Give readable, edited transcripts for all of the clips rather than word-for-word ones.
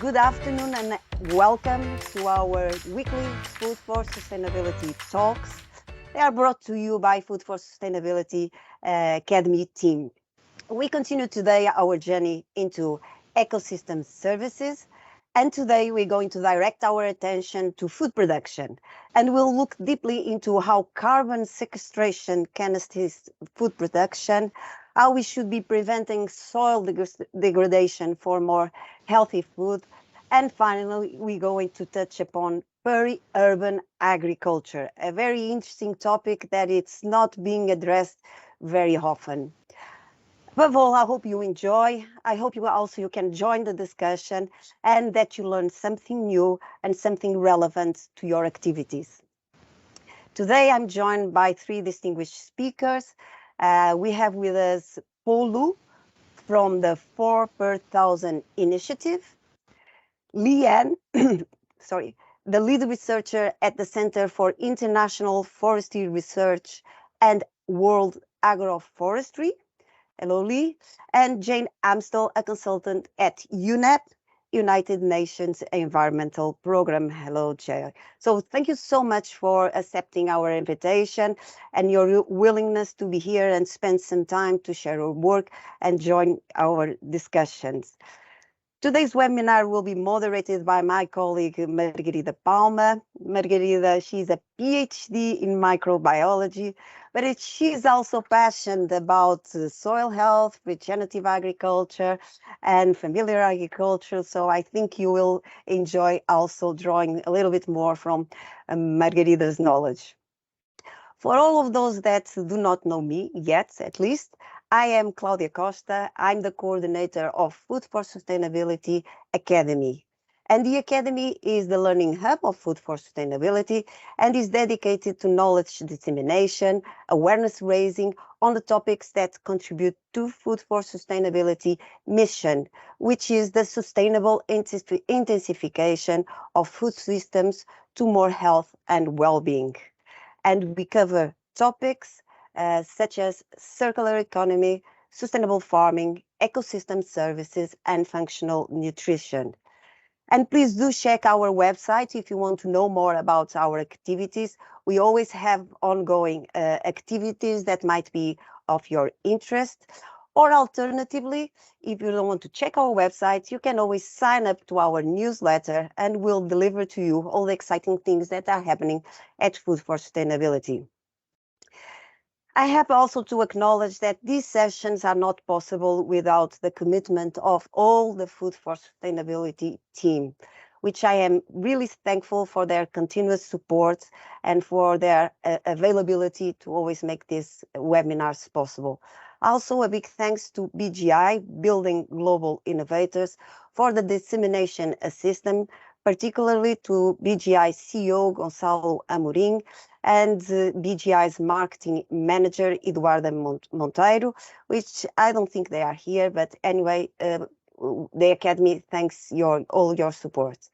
good afternoon and welcome to our weekly Food for Sustainability talks. They are brought to you by Food for Sustainability Academy team. We continue today our journey into ecosystem services, and today we're going to direct our attention to food production, and we'll look deeply into how carbon sequestration can assist food production, how we should be preventing soil degradation for more healthy food, and finally we're going to touch upon peri-urban agriculture, a very interesting topic that it's not being addressed very often. Above all, I hope you enjoy. I hope you can join the discussion and that you learn something new and something relevant to your activities. Today, I'm joined by three distinguished speakers. We have with us Paulo from the 4 per 1,000 initiative, Leanne, the lead researcher at the Center for International Forestry Research and World Agroforestry. Hello, Leigh. And Jane Amstel, a consultant at UNEP, United Nations Environmental Program. Hello, Jane. So thank you so much for accepting our invitation and your willingness to be here and spend some time to share your work and join our discussions. Today's webinar will be moderated by my colleague, Margarida Palma. Margarida, she's a PhD in microbiology, but she's also passionate about soil health, regenerative agriculture, and familiar agriculture. So I think you will enjoy also drawing a little bit more from Margarida's knowledge. For all of those that do not know me yet, at least, I am Claudia Costa. I'm the coordinator of Food for Sustainability Academy. And the Academy is the learning hub of Food for Sustainability and is dedicated to knowledge dissemination, awareness raising on the topics that contribute to Food for Sustainability mission, which is the sustainable intensification of food systems to more health and well-being. And we cover topics such as circular economy, sustainable farming, ecosystem services, and functional nutrition. And please do check our website if you want to know more about our activities. We always have ongoing activities that might be of your interest. Or alternatively, if you don't want to check our website, you can always sign up to our newsletter and we'll deliver to you all the exciting things that are happening at Food for Sustainability. I have also to acknowledge that these sessions are not possible without the commitment of all the Food for Sustainability team, which I am really thankful for their continuous support and for their availability to always make these webinars possible. Also, a big thanks to BGI, Building Global Innovators, for the dissemination assistance, particularly to BGI CEO Gonçalo Amorim and BGI's marketing manager Eduardo Monteiro, which I don't think they are here, but anyway, the Academy thanks all your support.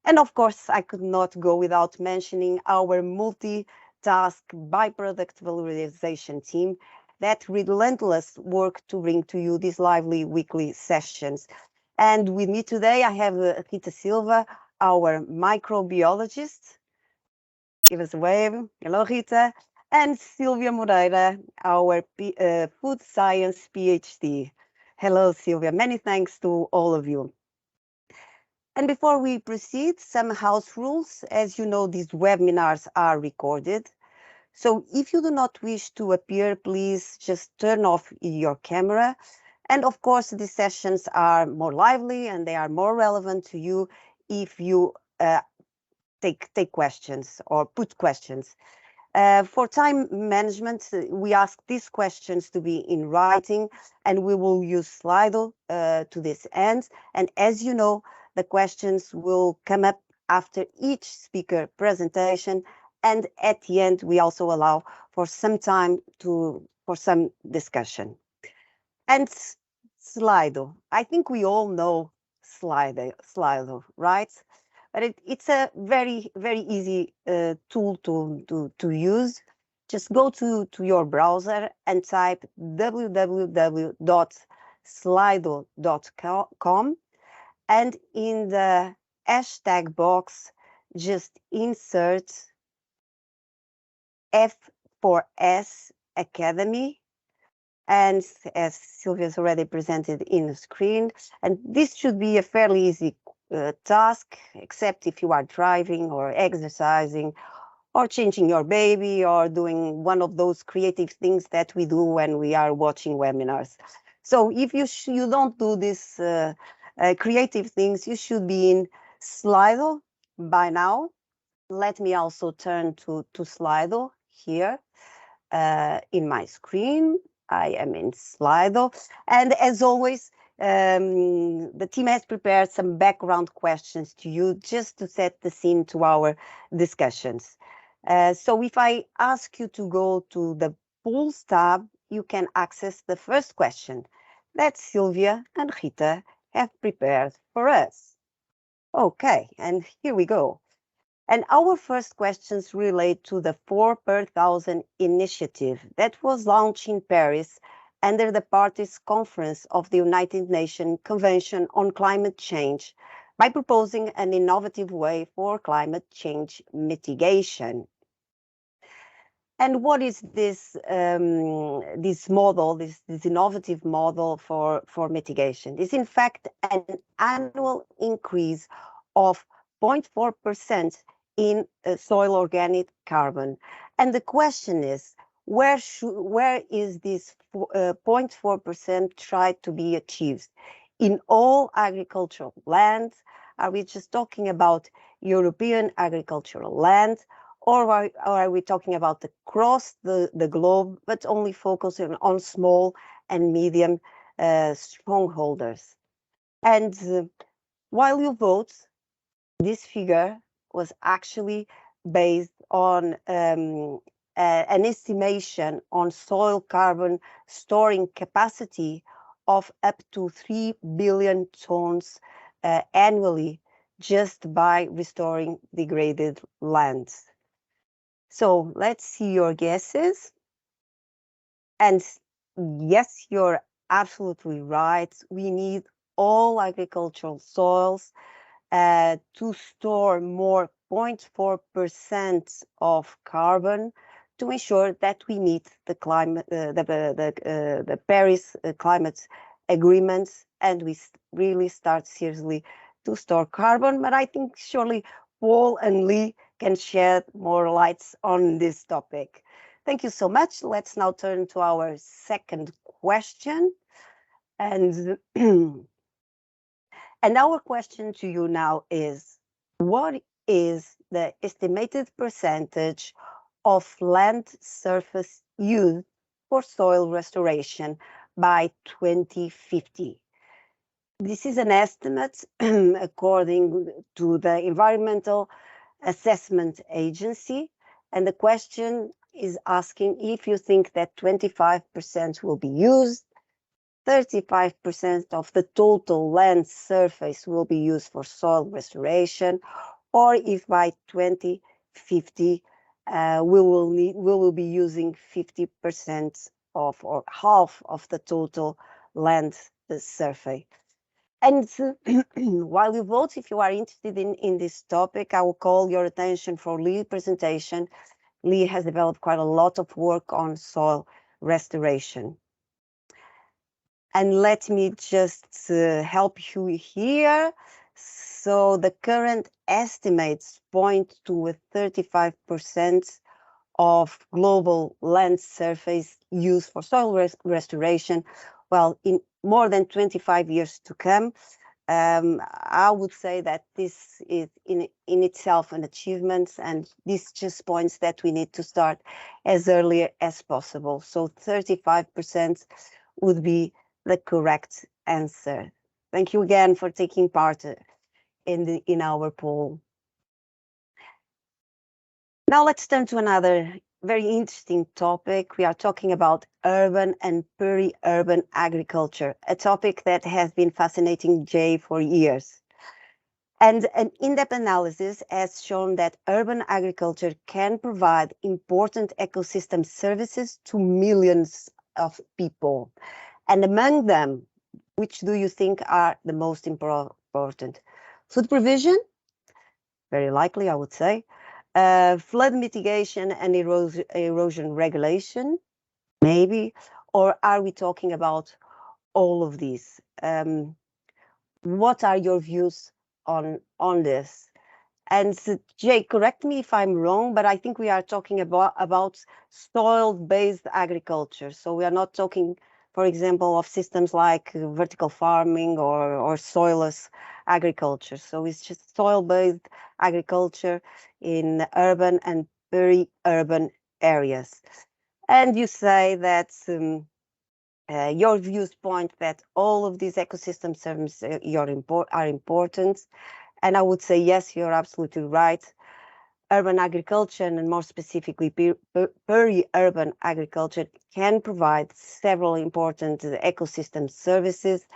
And of course, I could not go without mentioning our multitask byproduct valorization team that relentless work to bring to you these lively weekly sessions. And with me today, I have Rita Silva, our microbiologist. Give us a wave. Hello, Rita. And Silvia Moreira, our food science PhD. Hello, Silvia. Many thanks to all of you. And before we proceed, some house rules. As you know, these webinars are recorded. So if you do not wish to appear, please just turn off your camera. And of course, these sessions are more lively and they are more relevant to you if you take questions or put questions. For time management, we ask these questions to be in writing and we will use Slido to this end. And as you know, the questions will come up after each speaker presentation. And at the end, we also allow for some time for some discussion. And Slido, I think we all know Slido, right? But it's a very, very easy tool to use. Just go to your browser and type www.slido.com And in the hashtag box, just insert F4S Academy. And as Sylvia's already presented in the screen, and this should be a fairly easy task, except if you are driving or exercising or changing your baby or doing one of those creative things that we do when we are watching webinars. So if you don't do these creative things, you should be in Slido by now. Let me also turn to Slido here in my screen. I am in Slido. And as always, the team has prepared some background questions to you just to set the scene to our discussions. So if I ask you to go to the Pools tab, you can access the first question that Sylvia and Rita have prepared for us. Okay, and here we go. And our first questions relate to the 4 per 1,000 initiative that was launched in Paris under the Parties Conference of the United Nations Convention on Climate Change by proposing an innovative way for climate change mitigation. And what is this model, this innovative model for mitigation? It's in fact an annual increase of 0.4% in soil organic carbon. And the question is, where is this 0.4% tried to be achieved? In all agricultural land? Are we just talking about European agricultural land? Or are we talking about across the globe, but only focusing on small and medium strongholders? And while you vote, this figure was actually based on an estimation on soil carbon storing capacity of up to 3 billion tons annually just by restoring degraded lands. So let's see your guesses. And yes, you're absolutely right. We need all agricultural soils to store more 0.4% of carbon to ensure that we meet the climate, the Paris climate agreements, and we really start seriously to store carbon. But I think surely Paul and Leigh can shed more lights on this topic. Thank you so much. Let's now turn to our second question. And our question to you now is, what is the estimated percentage of land surface used for soil restoration by 2050? This is an estimate according to the Environmental Assessment Agency, and the question is asking if you think that 25% will be used, 35% of the total land surface will be used for soil restoration, or if by 2050 we will be using 50% of or half of the total land surface. And while you vote, if you are interested in this topic, I will call your attention for Leigh's presentation. Leigh has developed quite a lot of work on soil restoration. And let me just help you here. So the current estimates point to a 35% of global land surface used for soil restoration. Well, in more than 25 years to come, I would say that this is in itself an achievement, and this just points that we need to start as early as possible. So 35% would be the correct answer. Thank you again for taking part in our poll. Now let's turn to another very interesting topic. We are talking about urban and peri-urban agriculture, a topic that has been fascinating Jay for years. And an in-depth analysis has shown that urban agriculture can provide important ecosystem services to millions of people. And among them, which do you think are the most important? important. Food provision, very likely, I would say. Flood mitigation and erosion regulation, maybe. Or are we talking about all of these? What are your views on this? And Jay, correct me if I'm wrong, but I think we are talking about soil-based agriculture. So we are not talking, for example, of systems like vertical farming or soilless agriculture. So it's just soil-based agriculture in urban and peri-urban areas. And you say that your views point that all of these ecosystem services are important. And I would say, yes, you're absolutely right. Urban agriculture, and more specifically peri-urban agriculture, can provide several important ecosystem services.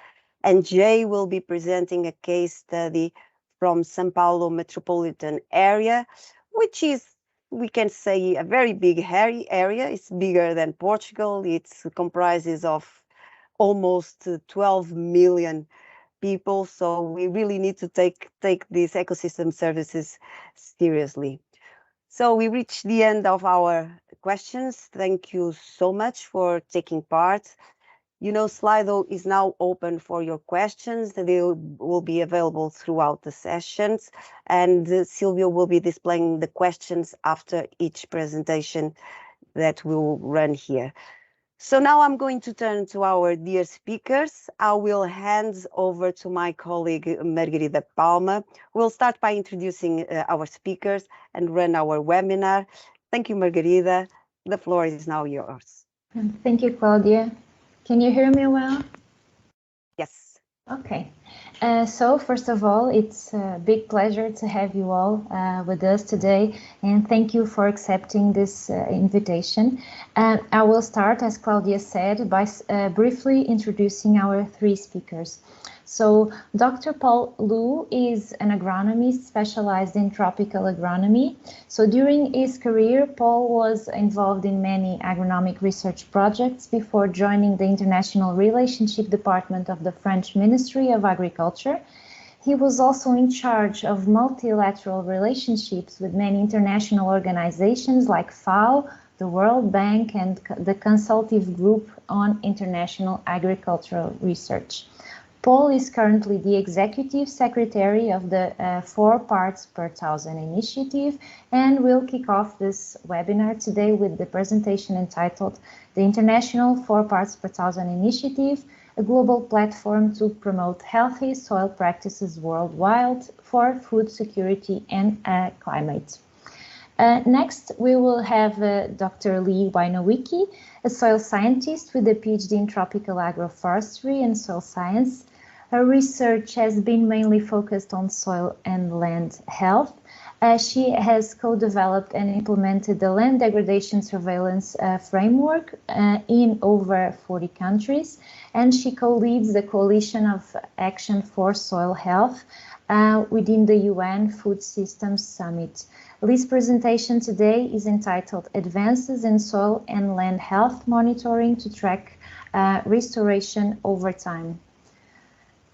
And Jay will be presenting a case study from São Paulo metropolitan area, which is, we can say, a very big hairy area. It's bigger than Portugal. It comprises of almost 12 million people. So we really need to take these ecosystem services seriously. So we reached the end of our questions. Thank you so much for taking part. You know, Slido is now open for your questions. They will be available throughout the sessions, and Silvio will be displaying the questions after each presentation that we'll run here. So now I'm going to turn to our dear speakers. I will hand over to my colleague Margarida Palma. We'll start by introducing our speakers and run our webinar. Thank you, Margarida. The floor is now yours. Thank you, Claudia. Can you hear me well? Yes. Okay. So first of all, it's a big pleasure to have you all with us today, and thank you for accepting this invitation. I will start, as Claudia said, by briefly introducing our three speakers. So Dr. Paulo is an agronomist specialized in tropical agronomy. So during his career, Paul was involved in many agronomic research projects before joining the International Relationship Department of the French Ministry of Agriculture. He was also in charge of multilateral relationships with many international organizations like FAO, the World Bank, and the Consultative Group on International Agricultural Research. Paul is currently the Executive Secretary of the 4 Parts per Thousand initiative, and will kick off this webinar today with the presentation entitled The International 4 Parts per Thousand Initiative, a global platform to promote healthy soil practices worldwide for food security and climate. Next, we will have Dr. Leigh Winowiecki, a soil scientist with a PhD in tropical agroforestry and soil science. Her research has been mainly focused on soil and land health. She has co-developed and implemented the land degradation surveillance framework in over 40 countries, and she co-leads the Coalition of Action for Soil Health within the UN Food Systems Summit. Lee's presentation today is entitled Advances in Soil and Land Health Monitoring to Track Restoration Over Time.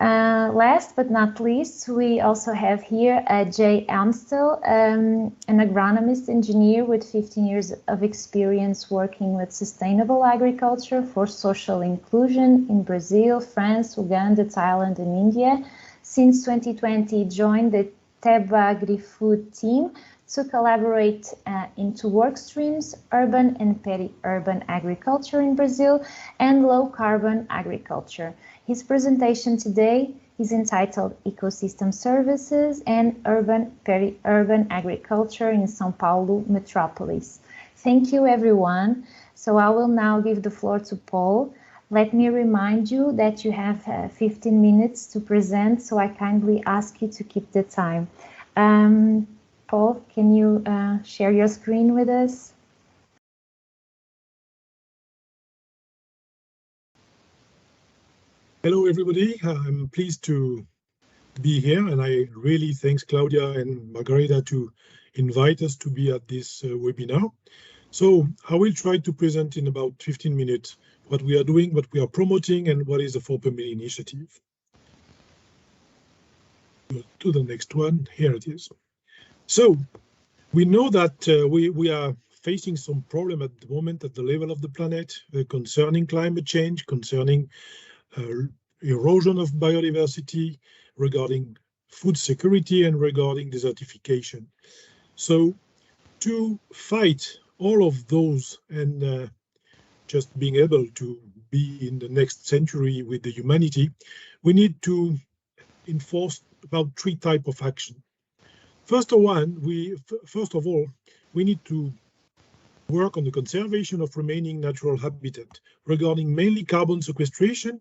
Last but not least, we also have here Jay Amstel, an agronomist engineer with 15 years of experience working with sustainable agriculture for social inclusion in Brazil, France, Uganda, Thailand, and India. Since 2020, joined the TEEBAgriFood team to collaborate into work streams, urban and peri-urban agriculture in Brazil and low-carbon agriculture. His presentation today is entitled Ecosystem Services and Urban Peri-urban Agriculture in São Paulo Metropolis. Thank you, everyone. So I will now give the floor to Paul. Let me remind you that you have 15 minutes to present, so I kindly ask you to keep the time. Paul, can you share your screen with us? Hello, everybody. I'm pleased to be here, and I really thank Claudia and Margarida to invite us to be at this webinar. So I will try to present in about 15 minutes what we are doing, what we are promoting, and what is the 4 per Million initiative. Go to the next one. Here it is. So we know that we are facing some problem at the moment at the level of the planet concerning climate change, concerning erosion of biodiversity, regarding food security, and regarding desertification. So to fight all of those and just being able to be in the next century with the humanity, we need to enforce about 3 types of action. First of all, we need to work on the conservation of remaining natural habitat, regarding mainly carbon sequestration,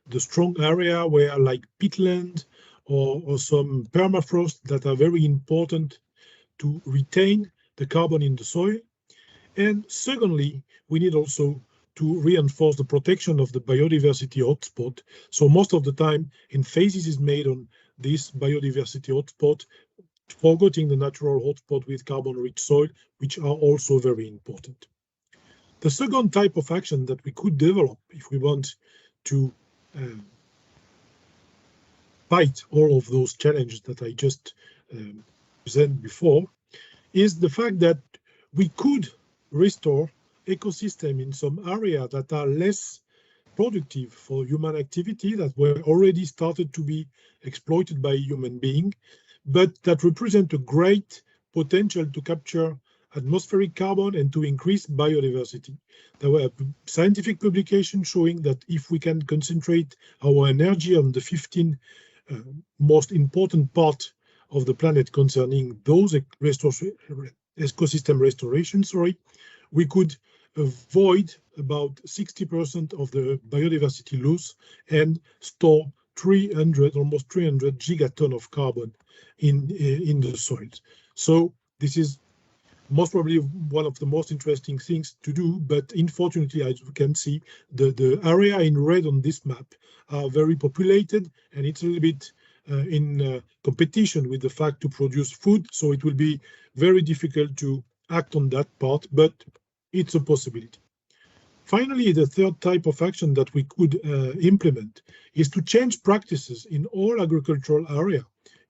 the strong area where like peatland or some permafrost that are very important to retain the carbon in the soil. And secondly, we need also to reinforce the protection of the biodiversity hotspot. So most of the time, emphasis is made on this biodiversity hotspot, forgetting the natural hotspot with carbon-rich soil, which are also very important. The second type of action that we could develop if we want to fight all of those challenges that I just presented before is the fact that we could restore ecosystem in some areas that are less productive for human activity, that were already started to be exploited by human beings, but that represent a great potential to capture atmospheric carbon and to increase biodiversity. There were scientific publications showing that if we can concentrate our energy on the 15 most important part of the planet concerning those ecosystem restoration, we could avoid about 60% of the biodiversity loss and store almost 300 gigaton of carbon in the soils. So this is most probably one of the most interesting things to do, but unfortunately, as you can see, the area in red on this map are very populated, and it's a little bit in competition with the fact to produce food, so it will be very difficult to act on that part, but it's a possibility. Finally, the third type of action that we could implement is to change practices in all agricultural area,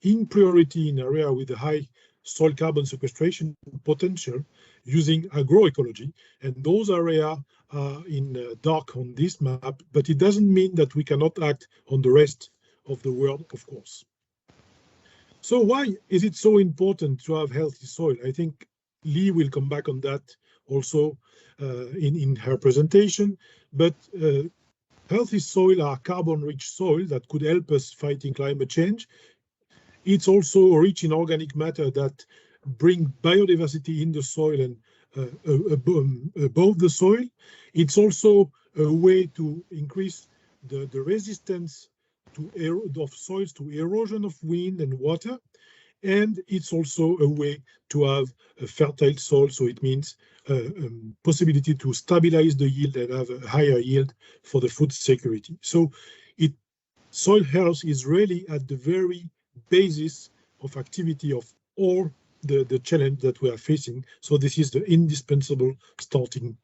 in priority in area with a high soil carbon sequestration potential using agroecology. And those areas are in dark on this map, but it doesn't mean that we cannot act on the rest of the world, of course. So why is it so important to have healthy soil? I think Leigh will come back on that also in her presentation, but healthy soil are carbon-rich soil that could help us fighting climate change. It's also rich in organic matter that bring biodiversity in the soil and above the soil. It's also a way to increase the resistance of soils to erosion of wind and water. And it's also a way to have a fertile soil, so it means possibility to stabilize the yield and have a higher yield for the food security. So soil health is really at the very basis of activity of all the challenge that we are facing. So this is the indispensable starting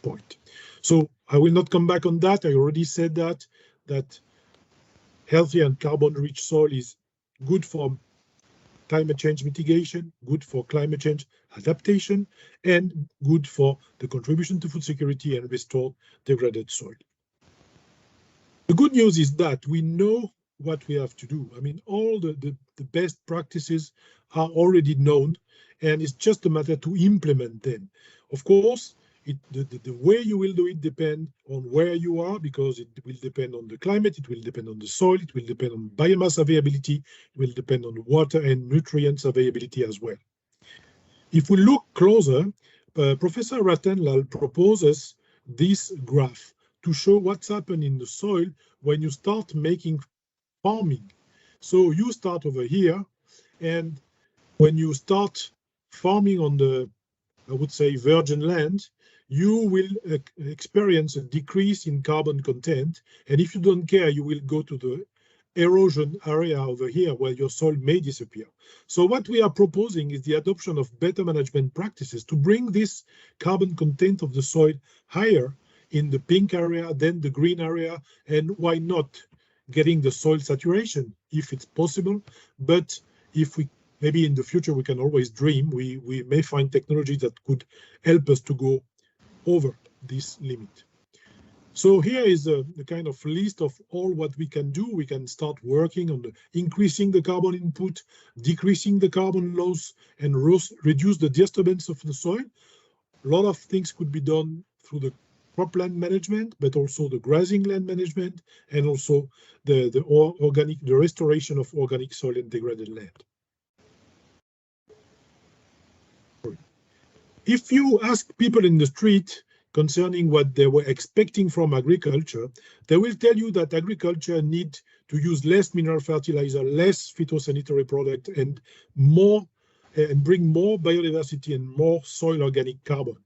point. So I will not come back on that. I already said that healthy and carbon-rich soil is good for climate change mitigation, good for climate change adaptation, and good for the contribution to food security and restore degraded soil. The good news is that we know what we have to do. I mean, all the best practices are already known, and it's just a matter to implement them. Of course, the way you will do it depends on where you are, because it will depend on the climate, it will depend on the soil, it will depend on biomass availability, it will depend on water and nutrients availability as well. If we look closer, Professor Rathenlal proposes this graph to show what's happened in the soil when you start making farming. So you start over here, and when you start farming on the, I would say, virgin land, you will experience a decrease in carbon content. And if you don't care, you will go to the erosion area over here where your soil may disappear. So what we are proposing is the adoption of better management practices to bring this carbon content of the soil higher in the pink area, then the green area, and why not getting the soil saturation if it's possible, but if we maybe in the future we can always dream, we may find technology that could help us to go over this limit. So here is a kind of list of all what we can do. We can start working on increasing the carbon input, decreasing the carbon loss, and reduce the disturbance of the soil. A lot of things could be done through the cropland management, but also the grazing land management, and also the restoration of organic soil and degraded land. If you ask people in the street concerning what they were expecting from agriculture, they will tell you that agriculture needs to use less mineral fertilizer, less phytosanitary product, and more and bring more biodiversity and more soil organic carbon.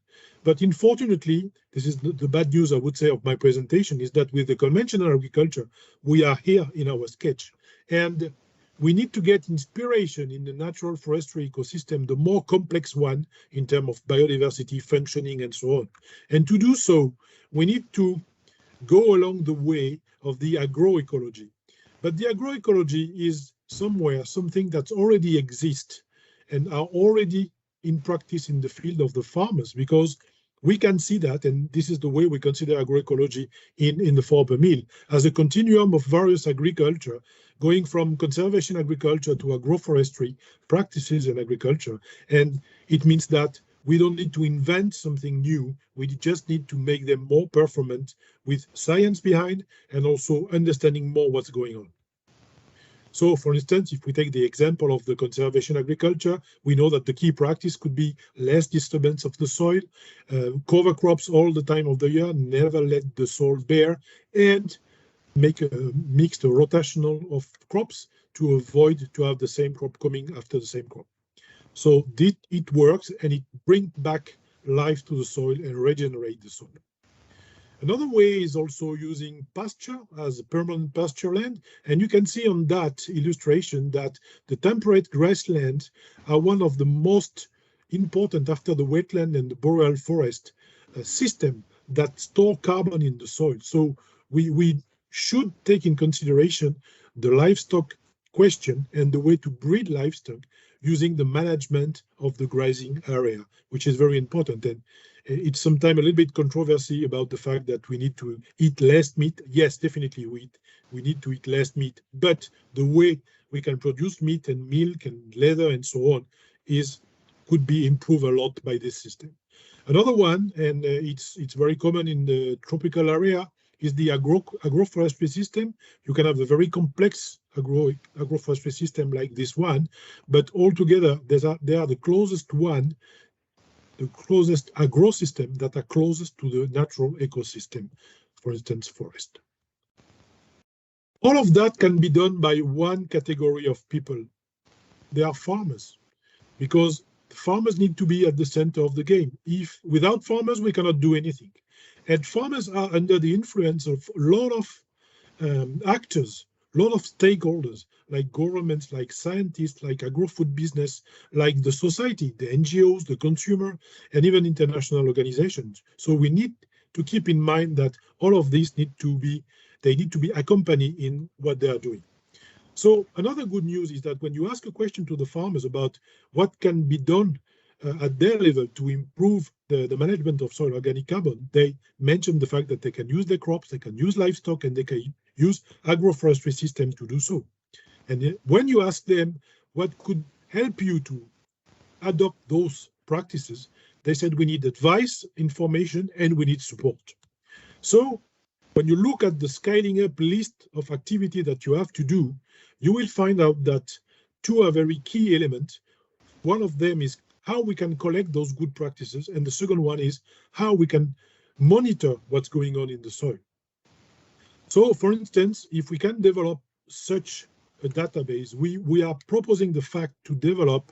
But unfortunately, this is the bad news, I would say, of my presentation, is that with the conventional agriculture, we are here in our sketch. And we need to get inspiration in the natural forestry ecosystem, the more complex one in terms of biodiversity, functioning, and so on. And to do so, we need to go along the way of the agroecology. But the agroecology is somewhere something that already exists and are already in practice in the field of the farmers, because we can see that, and this is the way we consider agroecology in the Peri-urban mill, as a continuum of various agriculture, going from conservation agriculture to agroforestry practices in agriculture. And it means that we don't need to invent something new, we just need to make them more performant with science behind and also understanding more what's going on. So, for instance, if we take the example of the conservation agriculture, we know that the key practice could be less disturbance of the soil, cover crops all the time of the year, never let the soil bare, and make a mixed rotational of crops to avoid to have the same crop coming after the same crop. So it works, and it brings back life to the soil and regenerate the soil. Another way is also using pasture as a permanent pasture land. And you can see on that illustration that the temperate grasslands are one of the most important after the wetland and the boreal forest system that store carbon in the soil. So we should take in consideration the livestock question and the way to breed livestock using the management of the grazing area, which is very important. And it's sometimes a little bit controversy about the fact that we need to eat less meat. Yes, definitely we need to eat less meat, but the way we can produce meat and milk and leather and so on could be improved a lot by this system. Another one, and it's very common in the tropical area, is the agroforestry system. You can have a very complex agroforestry system like this one, but altogether they are the closest one, the closest agro system that are closest to the natural ecosystem, for instance, forest. All of that can be done by one category of people. They are farmers, because the farmers need to be at the center of the game. Without farmers, we cannot do anything. And farmers are under the influence of a lot of actors, a lot of stakeholders, like governments, like scientists, like agro-food business, like the society, the NGOs, the consumer, and even international organizations. So we need to keep in mind that all of these need to be accompanied in what they are doing. So another good news is that when you ask a question to the farmers about what can be done at their level to improve the management of soil organic carbon, they mention the fact that they can use their crops, they can use livestock, and they can use agroforestry systems to do so. And when you ask them what could help you to adopt those practices, they said we need advice, information, and we need support. So when you look at the scaling up list of activity that you have to do, you will find out that two are very key elements. One of them is how we can collect those good practices, and the second one is how we can monitor what's going on in the soil. So, for instance, if we can develop such a database, we are proposing the fact to develop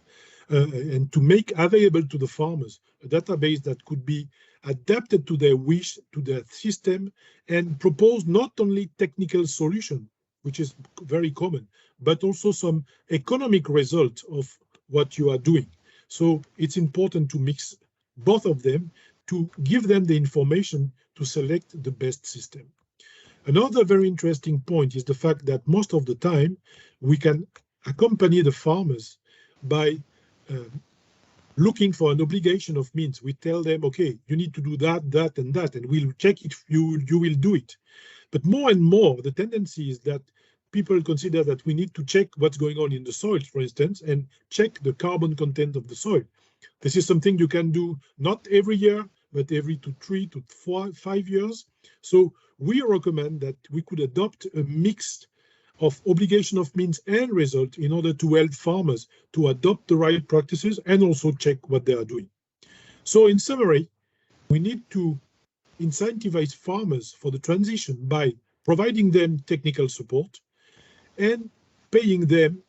and to make available to the farmers a database that could be adapted to their wish, to their system, and propose not only technical solution, which is very common, but also some economic result of what you are doing. So it's important to mix both of them to give them the information to select the best system. Another very interesting point is the fact that most of the time we can accompany the farmers by looking for an obligation of means. We tell them, okay, you need to do that, that, and that, and we'll check it, you will do it. But more and more, the tendency is that people consider that we need to check what's going on in the soil, for instance, and check the carbon content of the soil. This is something you can do not every year, but every 3 to 5 years. So we recommend that we could adopt a mix of obligation of means and result in order to help farmers to adopt the right practices and also check what they are doing. So in summary, we need to incentivize farmers for the transition by providing them technical support and paying them,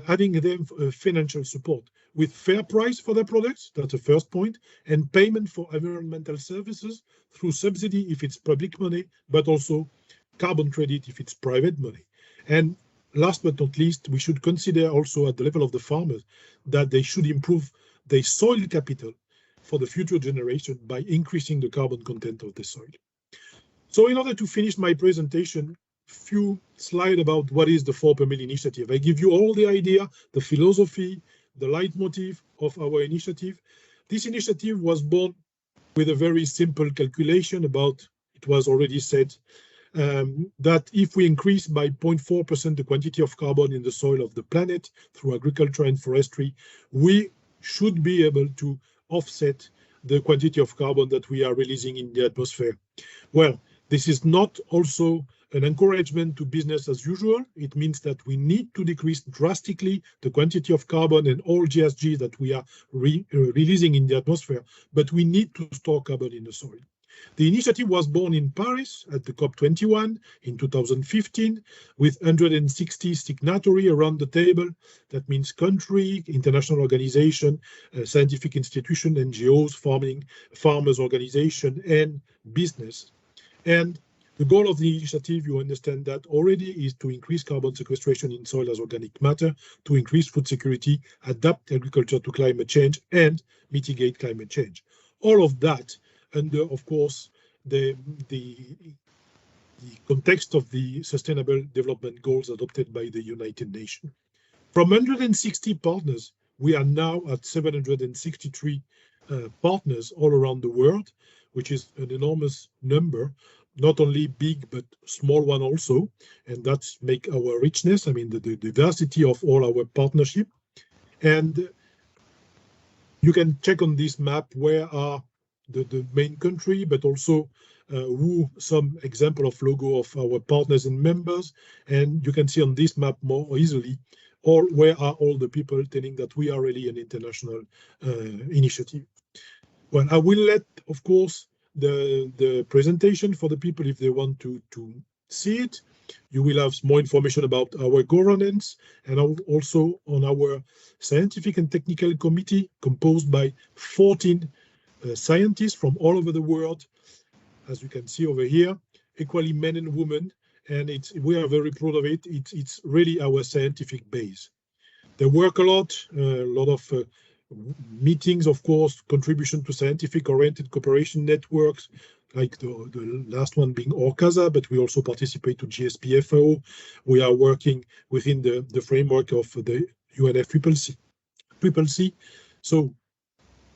having them financial support with fair price for their products, that's the first point, and payment for environmental services through subsidy if it's public money, but also carbon credit if it's private money. And last but not least, we should consider also at the level of the farmers that they should improve their soil capital for the future generation by increasing the carbon content of the soil. So in order to finish my presentation, few slides about what is the 4 per Mill initiative. I give you all the idea, the philosophy, the leitmotif of our initiative. This initiative was born with a very simple calculation about, it was already said, that if we increase by 0.4% the quantity of carbon in the soil of the planet through agriculture and forestry, we should be able to offset the quantity of carbon that we are releasing in the atmosphere. Well, this is not also an encouragement to business as usual. It means that we need to decrease drastically the quantity of carbon and all GHG that we are releasing in the atmosphere, but we need to store carbon in the soil. The initiative was born in Paris at the COP21 in 2015 with 160 signatories around the table. That means country, international organization, scientific institution, NGOs, farmers organization, and business. And the goal of the initiative, you understand that already, is to increase carbon sequestration in soil as organic matter, to increase food security, adapt agriculture to climate change, and mitigate climate change. All of that under, of course, the context of the Sustainable Development Goals adopted by the United Nations. From 160 partners, we are now at 763 partners all around the world, which is an enormous number, not only big, but small one also. And that's make our richness, I mean, the diversity of all our partnership. And you can check on this map where are the main country, but also some example of logo of our partners and members. And you can see on this map more easily where are all the people telling that we are really an international initiative. Well, I will let, of course, the presentation for the people if they want to see it. You will have more information about our governance and also on our scientific and technical committee composed by 14 scientists from all over the world, as you can see over here, equally men and women, and we are very proud of it. It's really our scientific base. They work a lot of meetings, of course, contribution to scientific-oriented cooperation networks, like the last one being ORCASA, but we also participate to GSPFO. We are working within the framework of the UNFCCC. So,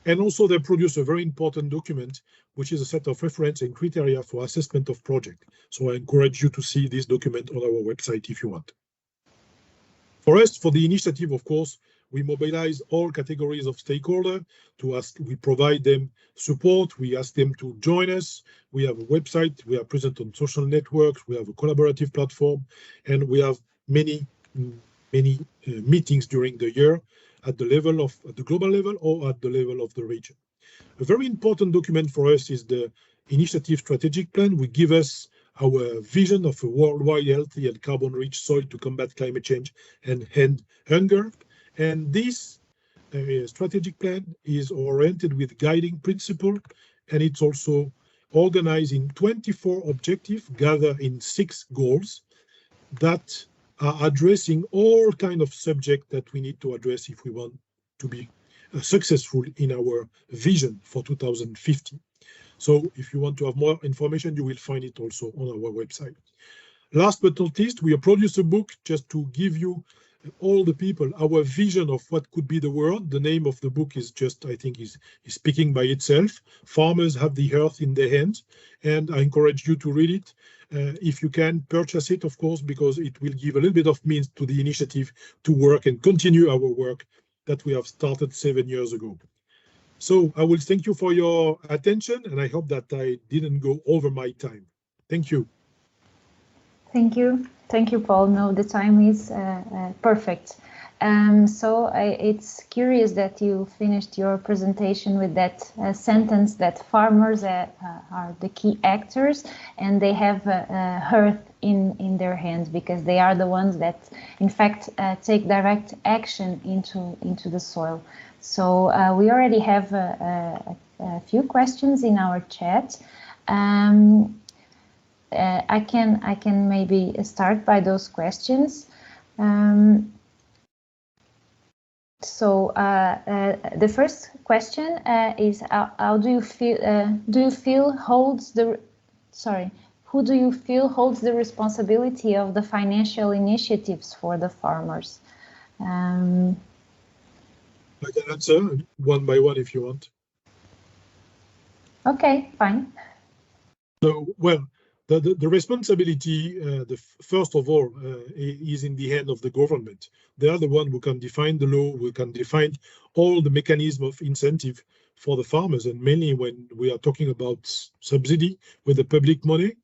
and also they produce a very important document, which is a set of reference and criteria for assessment of project. So I encourage you to see this document on our website if you want. For us, for the initiative, of course, we mobilize all categories of stakeholders we provide them support, we ask them to join us. We have a website, we are present on social networks, we have a collaborative platform, and we have many meetings during the year at the global level or at the level of the region. A very important document for us is the initiative strategic plan, which gives us our vision of a worldwide healthy and carbon-rich soil to combat climate change and end hunger. And this strategic plan is oriented with guiding principle, and it's also organized in 24 objectives, gathered in 6 goals that are addressing all kinds of subjects that we need to address if we want to be successful in our vision for 2050. So if you want to have more information, you will find it also on our website. Last but not least, we produce a book just to give you all the people our vision of what could be the world. The name of the book is just, I think, is speaking by itself. Farmers have the earth in their hands, and I encourage you to read it. If you can, purchase it, of course, because it will give a little bit of means to the initiative to work and continue our work that we have started 7 years ago. So I will thank you for your attention, and I hope that I didn't go over my time. Thank you. Thank you. Thank you, Paul. No, the time is perfect. It's curious that you finished your presentation with that sentence that farmers are the key actors and they have earth in their hands because they are the ones that, in fact, take direct action into the soil. So we already have a few questions in our chat. I can maybe start by those questions. The first question is how do you feel? Do you feel holds the? Sorry, who do you feel holds the responsibility of the financial initiatives for the farmers? I can answer one by one if you want. Okay, fine. So, well, the responsibility, first of all, is in the hand of the government. They are the one who can define the law, who can define all the mechanism of incentive for the farmers, and mainly when we are talking about subsidy with the public money.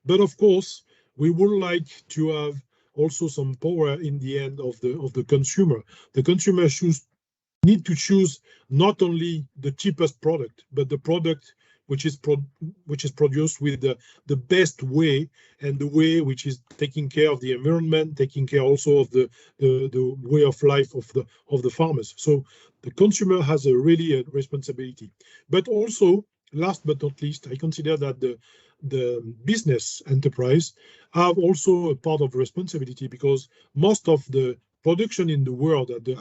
But of course, we would like to have also some power in the end of the consumer. The consumer need to choose not only the cheapest product, but the product which is produced with the best way, and the way which is taking care of the environment, taking care also of the way of life of the farmers. So the consumer has really a responsibility. But also, last but not least, I consider that the business enterprise have also a part of responsibility, because most of the production in the world at the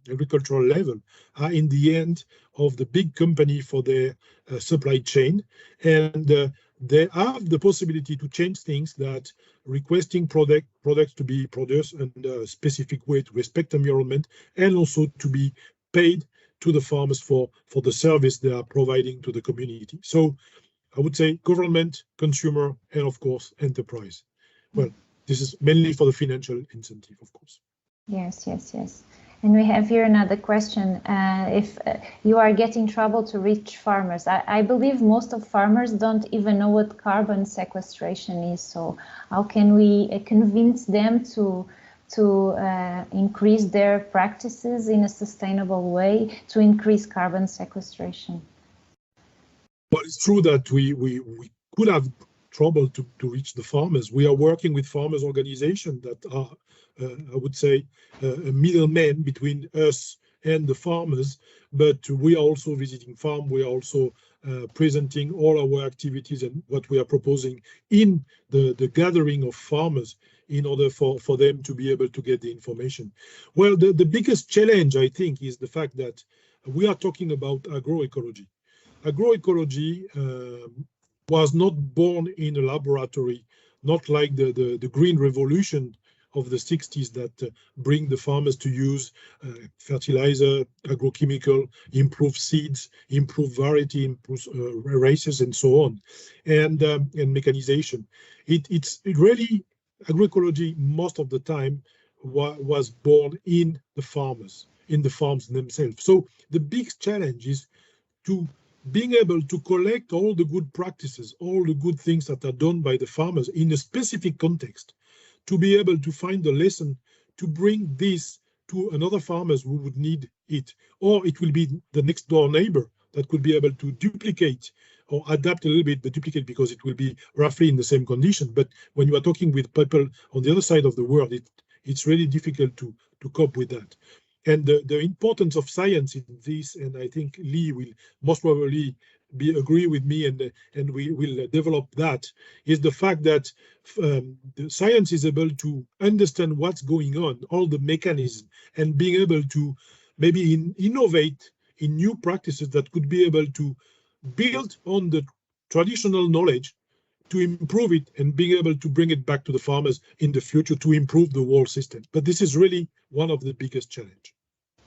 agricultural level are in the end of the big company for their supply chain, and they have the possibility to change things, that requesting products to be produced in a specific way to respect the environment, and also to be paid to the farmers for the service they are providing to the community. So I would say government, consumer, and of course enterprise. Well, this is mainly for the financial incentive, of course. Yes. And we have here another question. If you are getting trouble to reach farmers, I believe most of farmers don't even know what carbon sequestration is. So how can we convince them to increase their practices in a sustainable way to increase carbon sequestration? Well, it's true that we could have trouble to reach the farmers. We are working with farmers organizations that are, I would say, a middleman between us and the farmers, but we are also visiting farm. We are also presenting all our activities and what we are proposing in the gathering of farmers in order for them to be able to get the information. Well, the biggest challenge, I think, is the fact that we are talking about agroecology. Agroecology was not born in a laboratory, not like the Green Revolution of the 60s that bring the farmers to use fertilizer, agrochemical, improve seeds, improve variety, improve races, and so on, and mechanization. It really, agroecology most of the time was born in the farmers, in the farms themselves. So the big challenge is to being able to collect all the good practices, all the good things that are done by the farmers in a specific context, to be able to find the lesson, to bring this to another farmers who would need it, or it will be the next door neighbor that could be able to duplicate or adapt a little bit, but duplicate because it will be roughly in the same condition. But when you are talking with people on the other side of the world, it's really difficult to cope with that. And the importance of science in this, and I think Leigh will most probably agree with me, and we will develop that, is the fact that the science is able to understand what's going on, all the mechanisms, and being able to maybe innovate in new practices that could be able to build on the traditional knowledge to improve it and being able to bring it back to the farmers in the future to improve the whole system. But this is really one of the biggest challenges.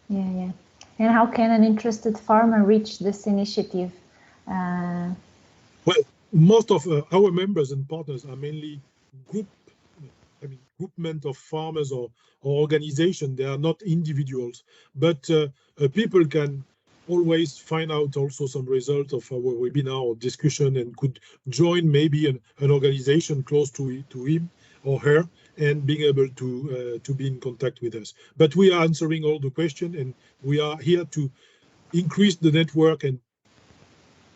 Yeah, yeah. And how can an interested farmer reach this initiative? Well, most of our members and partners are mainly groupment of farmers or organization. They are not individuals, but people can always find out also some result of our webinar or discussion and could join maybe an organization close to him or her and being able to be in contact with us. But we are answering all the questions, and we are here to increase the network and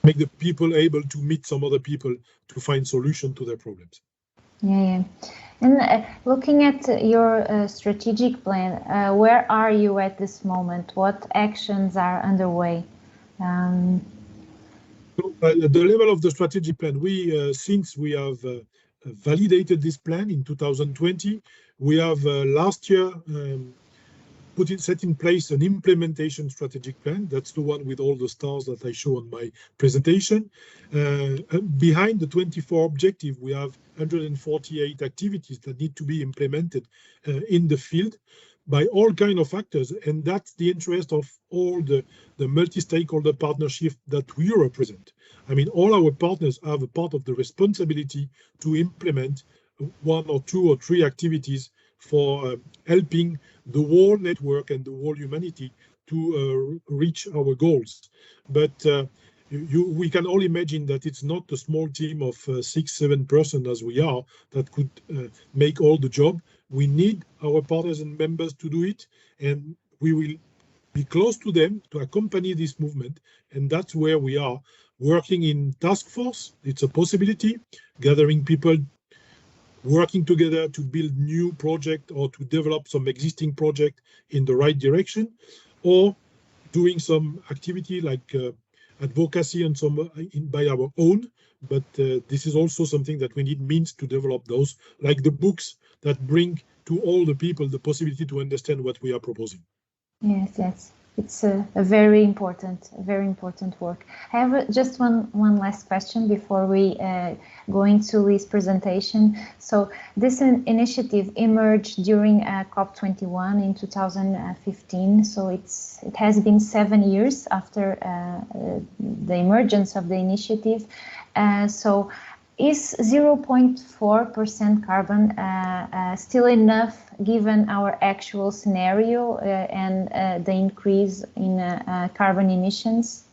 make the people able to meet some other people to find solution to their problems. Yeah, yeah. And looking at your strategic plan, where are you at this moment? What actions are underway? So, at the level of the strategic plan, we since we have validated this plan in 2020, we have last year set in place an implementation strategic plan. That's the one with all the stars that I show on my presentation. Behind the 24 objective, we have 148 activities that need to be implemented in the field by all kind of actors, and that's the interest of all the multi-stakeholder partnership that we represent. I mean, all our partners have a part of the responsibility to implement 1 or 2 or 3 activities for helping the whole network and the whole humanity to reach our goals. But we can all imagine that it's not a small team of 6-7 persons as we are that could make all the job. We need our partners and members to do it, and we will be close to them to accompany this movement. And that's where we are working in task force. It's a possibility, gathering people working together to build new project or to develop some existing project in the right direction, or doing some activity like advocacy and some by our own. But this is also something that we need means to develop those, like the books that bring to all the people the possibility to understand what we are proposing. Yes, yes. It's a very important work. I have just one last question before we go into Leigh's presentation. So this initiative emerged during COP21 in 2015. So it has been 7 years after the emergence of the initiative. So is 0.4% carbon still enough given our actual scenario and the increase in carbon emissions?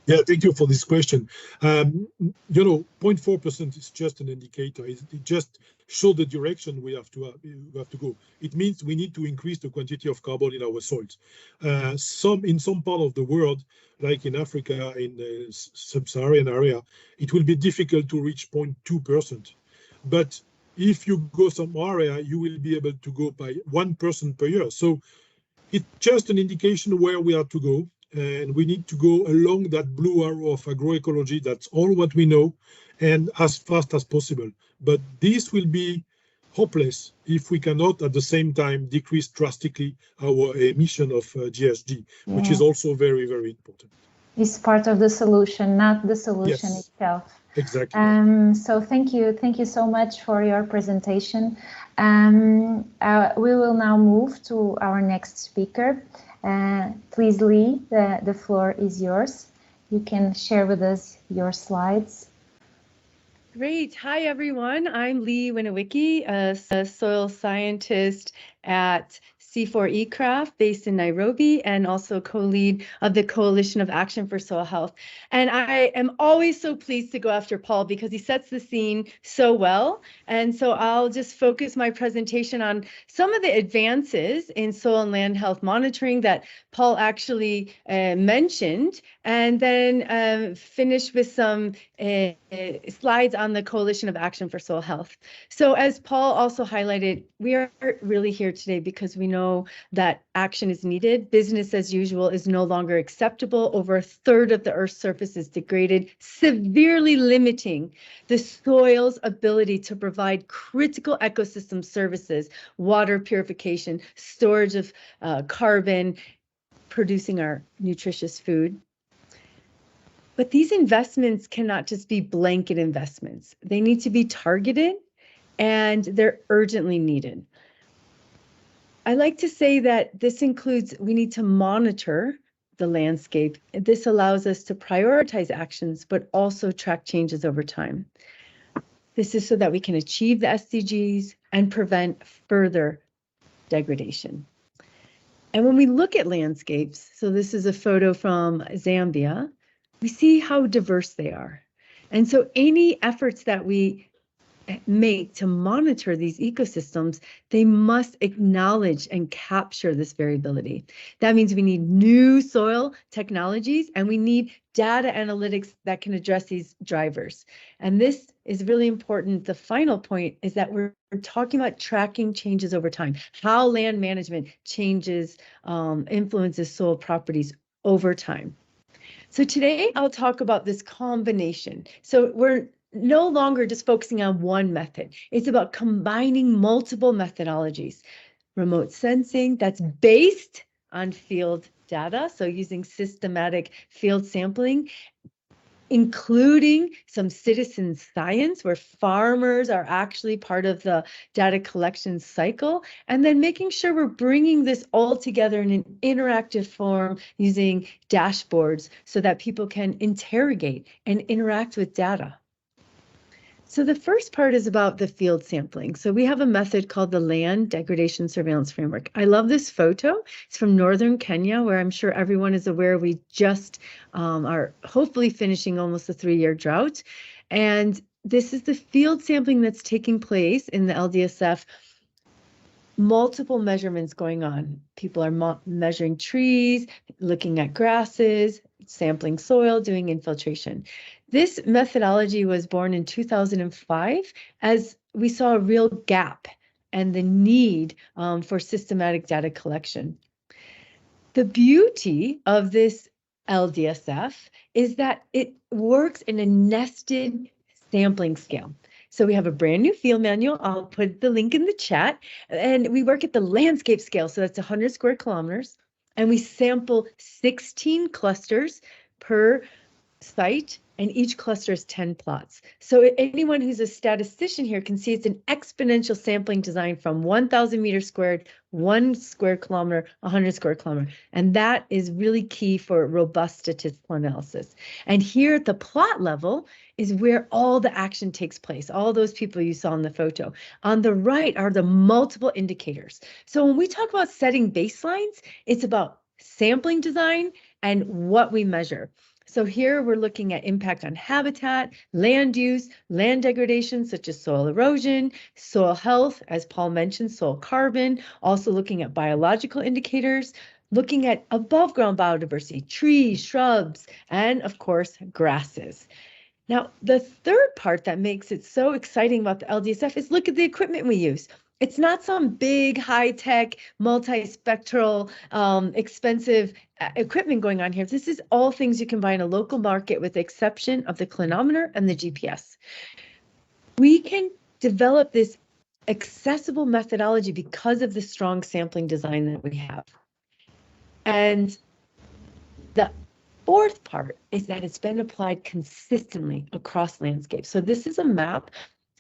Yeah, thank you for this question. You know, 0.4% is just an indicator. It just shows the direction we have to go. It means we need to increase the quantity of carbon in our soils. In some part of the world, like in Africa, in the sub-Saharan area, it will be difficult to reach 0.2%. But if you go some area, you will be able to go by 1% per year. So it's just an indication where we are to go. And we need to go along that blue arrow of agroecology. That's all what we know, and as fast as possible. But this will be hopeless if we cannot at the same time decrease drastically our emission of GHG, which is also very, very important. It's part of the solution, not the solution itself. Exactly. So thank you so much for your presentation. We will now move to our next speaker. Please, Leigh, the floor is yours. You can share with us your slides. Great. Hi, everyone. I'm Leigh Winowiecki, a soil scientist at C4ECRAFT based in Nairobi, and also co-lead of the Coalition of Action for Soil Health. And I am always so pleased to go after Paul because he sets the scene so well. And so I'll just focus my presentation on some of the advances in soil and land health monitoring that Paul actually mentioned, and then finish with some slides on the Coalition of Action for Soil Health. So as Paul also highlighted, we are really here today because we know that action is needed. Business as usual is no longer acceptable. Over a third of the Earth's surface is degraded, severely limiting the soil's ability to provide critical ecosystem services, water purification, storage of carbon, producing our nutritious food. But these investments cannot just be blanket investments. They need to be targeted, and they're urgently needed. I like to say that this includes, we need to monitor the landscape. This allows us to prioritize actions, but also track changes over time. This is so that we can achieve the SDGs and prevent further degradation. And when we look at landscapes, so this is a photo from Zambia, we see how diverse they are. And so any efforts that we make to monitor these ecosystems, they must acknowledge and capture this variability. That means we need new soil technologies, and we need data analytics that can address these drivers. And this is really important. The final point is that we're talking about tracking changes over time, how land management changes, influences soil properties over time. So today I'll talk about this combination. So we're no longer just focusing on one method. It's about combining multiple methodologies. Remote sensing that's based on field data, so using systematic field sampling, including some citizen science where farmers are actually part of the data collection cycle, and then making sure we're bringing this all together in an interactive form using dashboards so that people can interrogate and interact with data. So the first part is about the field sampling. So we have a method called the Land Degradation Surveillance Framework. I love this photo. It's from northern Kenya, where I'm sure everyone is aware we just are hopefully finishing almost a 3-year drought. And this is the field sampling that's taking place in the LDSF. Multiple measurements going on. People are measuring trees, looking at grasses, sampling soil, doing infiltration. This methodology was born in 2005 as we saw a real gap and the need for systematic data collection. The beauty of this LDSF is that it works in a nested sampling scale. So we have a brand new field manual. I'll put the link in the chat. And we work at the landscape scale. So that's 100 square kilometers. And we sample 16 clusters per site, and each cluster is 10 plots. So anyone who's a statistician here can see it's an exponential sampling design from 1,000 meters squared, 1 square kilometer, 100 square kilometer. And that is really key for robust statistical analysis. And here at the plot level is where all the action takes place, all those people you saw in the photo. On the right are the multiple indicators. So when we talk about setting baselines, it's about sampling design and what we measure. So here we're looking at impact on habitat, land use, land degradation, such as soil erosion, soil health, as Paul mentioned, soil carbon, also looking at biological indicators, looking at above ground biodiversity, trees, shrubs, and of course, grasses. Now, the third part that makes it so exciting about the LDSF is look at the equipment we use. It's not some big, high-tech, multi-spectral, expensive equipment going on here. This is all things you can buy in a local market with the exception of the clinometer and the GPS. We can develop this accessible methodology because of the strong sampling design that we have. And the fourth part is that it's been applied consistently across landscapes. So this is a map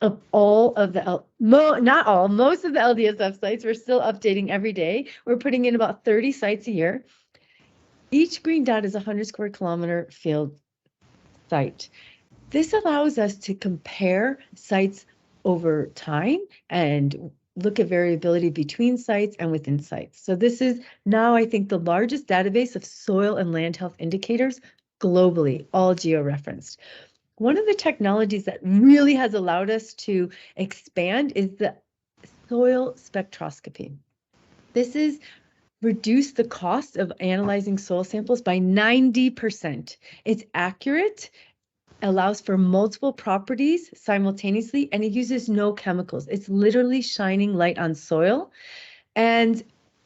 of all of the, most of the LDSF sites. We're still updating every day. We're putting in about 30 sites a year. Each green dot is a 100 square kilometer field site. This allows us to compare sites over time and look at variability between sites and within sites. So this is now, I think, the largest database of soil and land health indicators globally, all geo-referenced. One of the technologies that really has allowed us to expand is the soil spectroscopy. This is reduced the cost of analyzing soil samples by 90%. It's accurate, allows for multiple properties simultaneously, and it uses no chemicals. It's literally shining light on soil. And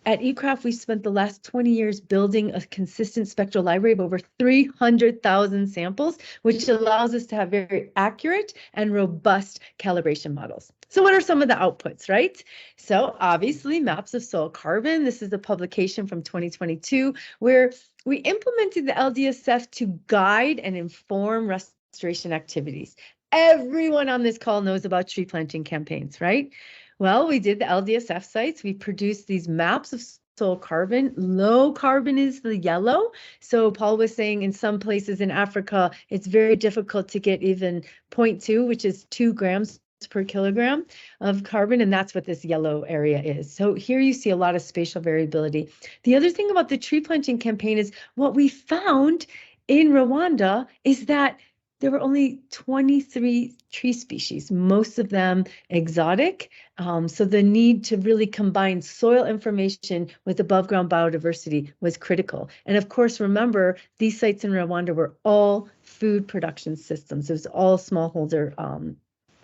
at eCraft, we spent the last 20 years building a consistent spectral library of over 300,000 samples, which allows us to have very accurate and robust calibration models. So what are some of the outputs, right? So obviously maps of soil carbon. This is a publication from 2022 where we implemented the LDSF to guide and inform restoration activities. Everyone on this call knows about tree planting campaigns, right? Well, we did the LDSF sites. We produced these maps of soil carbon. Low carbon is the yellow. So Paul was saying in some places in Africa, it's very difficult to get even 0.2, which is 2 grams per kilogram of carbon, and that's what this yellow area is. So here you see a lot of spatial variability. The other thing about the tree planting campaign is what we found in Rwanda is that there were only 23 tree species, most of them exotic. So the need to really combine soil information with above ground biodiversity was critical. And of course, remember, these sites in Rwanda were all food production systems. It was all smallholder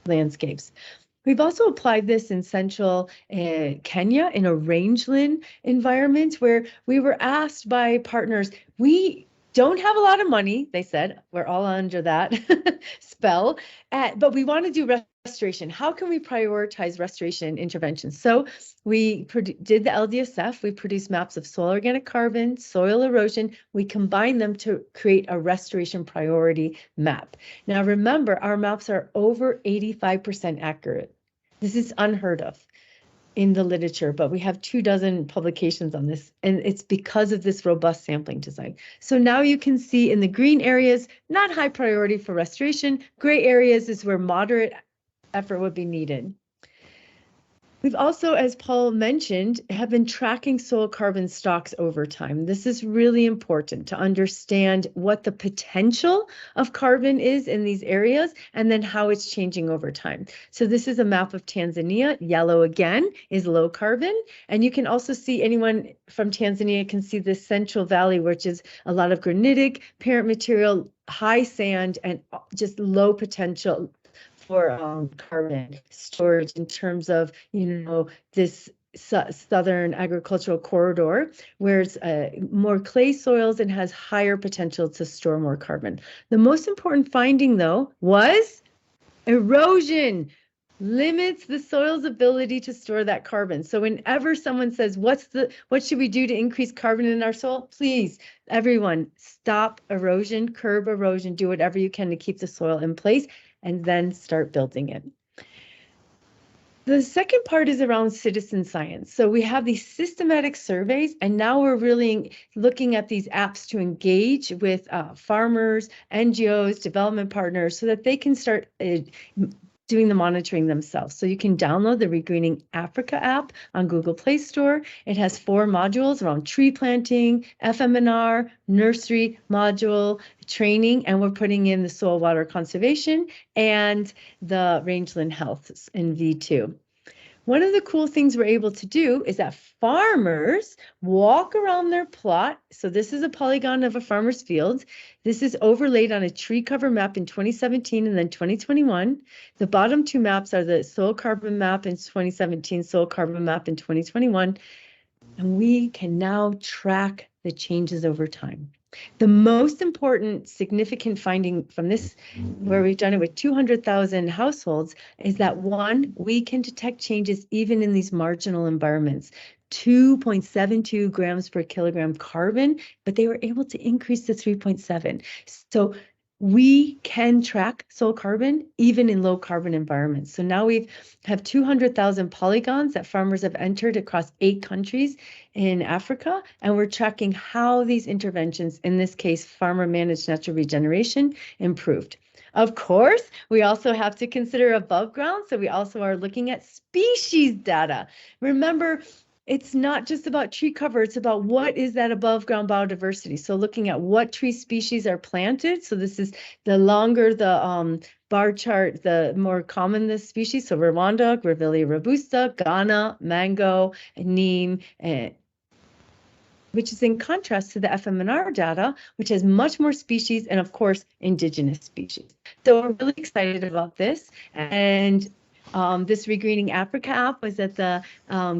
landscapes. We've also applied this in central Kenya in a rangeland environment where we were asked by partners, we don't have a lot of money, they said, we're all under that spell, but we want to do restoration. How can we prioritize restoration interventions? So we did the LDSF, we produced maps of soil organic carbon, soil erosion, we combined them to create a restoration priority map. Now remember, our maps are over 85% accurate. This is unheard of in the literature, but we have 24 publications on this, and it's because of this robust sampling design. So now you can see in the green areas, not high priority for restoration. Gray areas is where moderate effort would be needed. We've also, as Paul mentioned, have been tracking soil carbon stocks over time. This is really important to understand what the potential of carbon is in these areas and then how it's changing over time. So this is a map of Tanzania. Yellow again is low carbon. And you can also see, anyone from Tanzania can see the Central Valley, which is a lot of granitic parent material, high sand, and just low potential for carbon storage in terms of, this southern agricultural corridor where it's more clay soils and has higher potential to store more carbon. The most important finding, though, was erosion limits the soil's ability to store that carbon. So whenever someone says, what should we do to increase carbon in our soil? Please, everyone, stop erosion, curb erosion, do whatever you can to keep the soil in place, and then start building it. The second part is around citizen science. So we have these systematic surveys, and now we're really looking at these apps to engage with farmers, NGOs, development partners, so that they can start doing the monitoring themselves. So you can download the Regreening Africa app on Google Play Store. It has 4 modules around tree planting, FMNR, nursery module, training, and we're putting in the soil water conservation and the rangeland health in V2. One of the cool things we're able to do is that farmers walk around their plot. So this is a polygon of a farmer's field. This is overlaid on a tree cover map in 2017 and then 2021. The bottom 2 maps are the soil carbon map in 2017, soil carbon map in 2021. And we can now track the changes over time. The most important significant finding from this, where we've done it with 200,000 households, is that 1, we can detect changes even in these marginal environments. 2.72 grams per kilogram carbon, but they were able to increase to 3.7. So we can track soil carbon even in low carbon environments. So now we have 200,000 polygons that farmers have entered across 8 countries in Africa, and we're tracking how these interventions, in this case, farmer managed natural regeneration, improved. Of course, we also have to consider above ground. So we also are looking at species data. Remember, it's not just about tree cover, it's about what is that above ground biodiversity. So looking at what tree species are planted. So this is the longer the bar chart, the more common the species. So Rwanda, Grevillea robusta, Ghana, mango, neem, which is in contrast to the FMNR data, which has much more species and of course, indigenous species. So we're really excited about this. And this Regreening Africa app was at the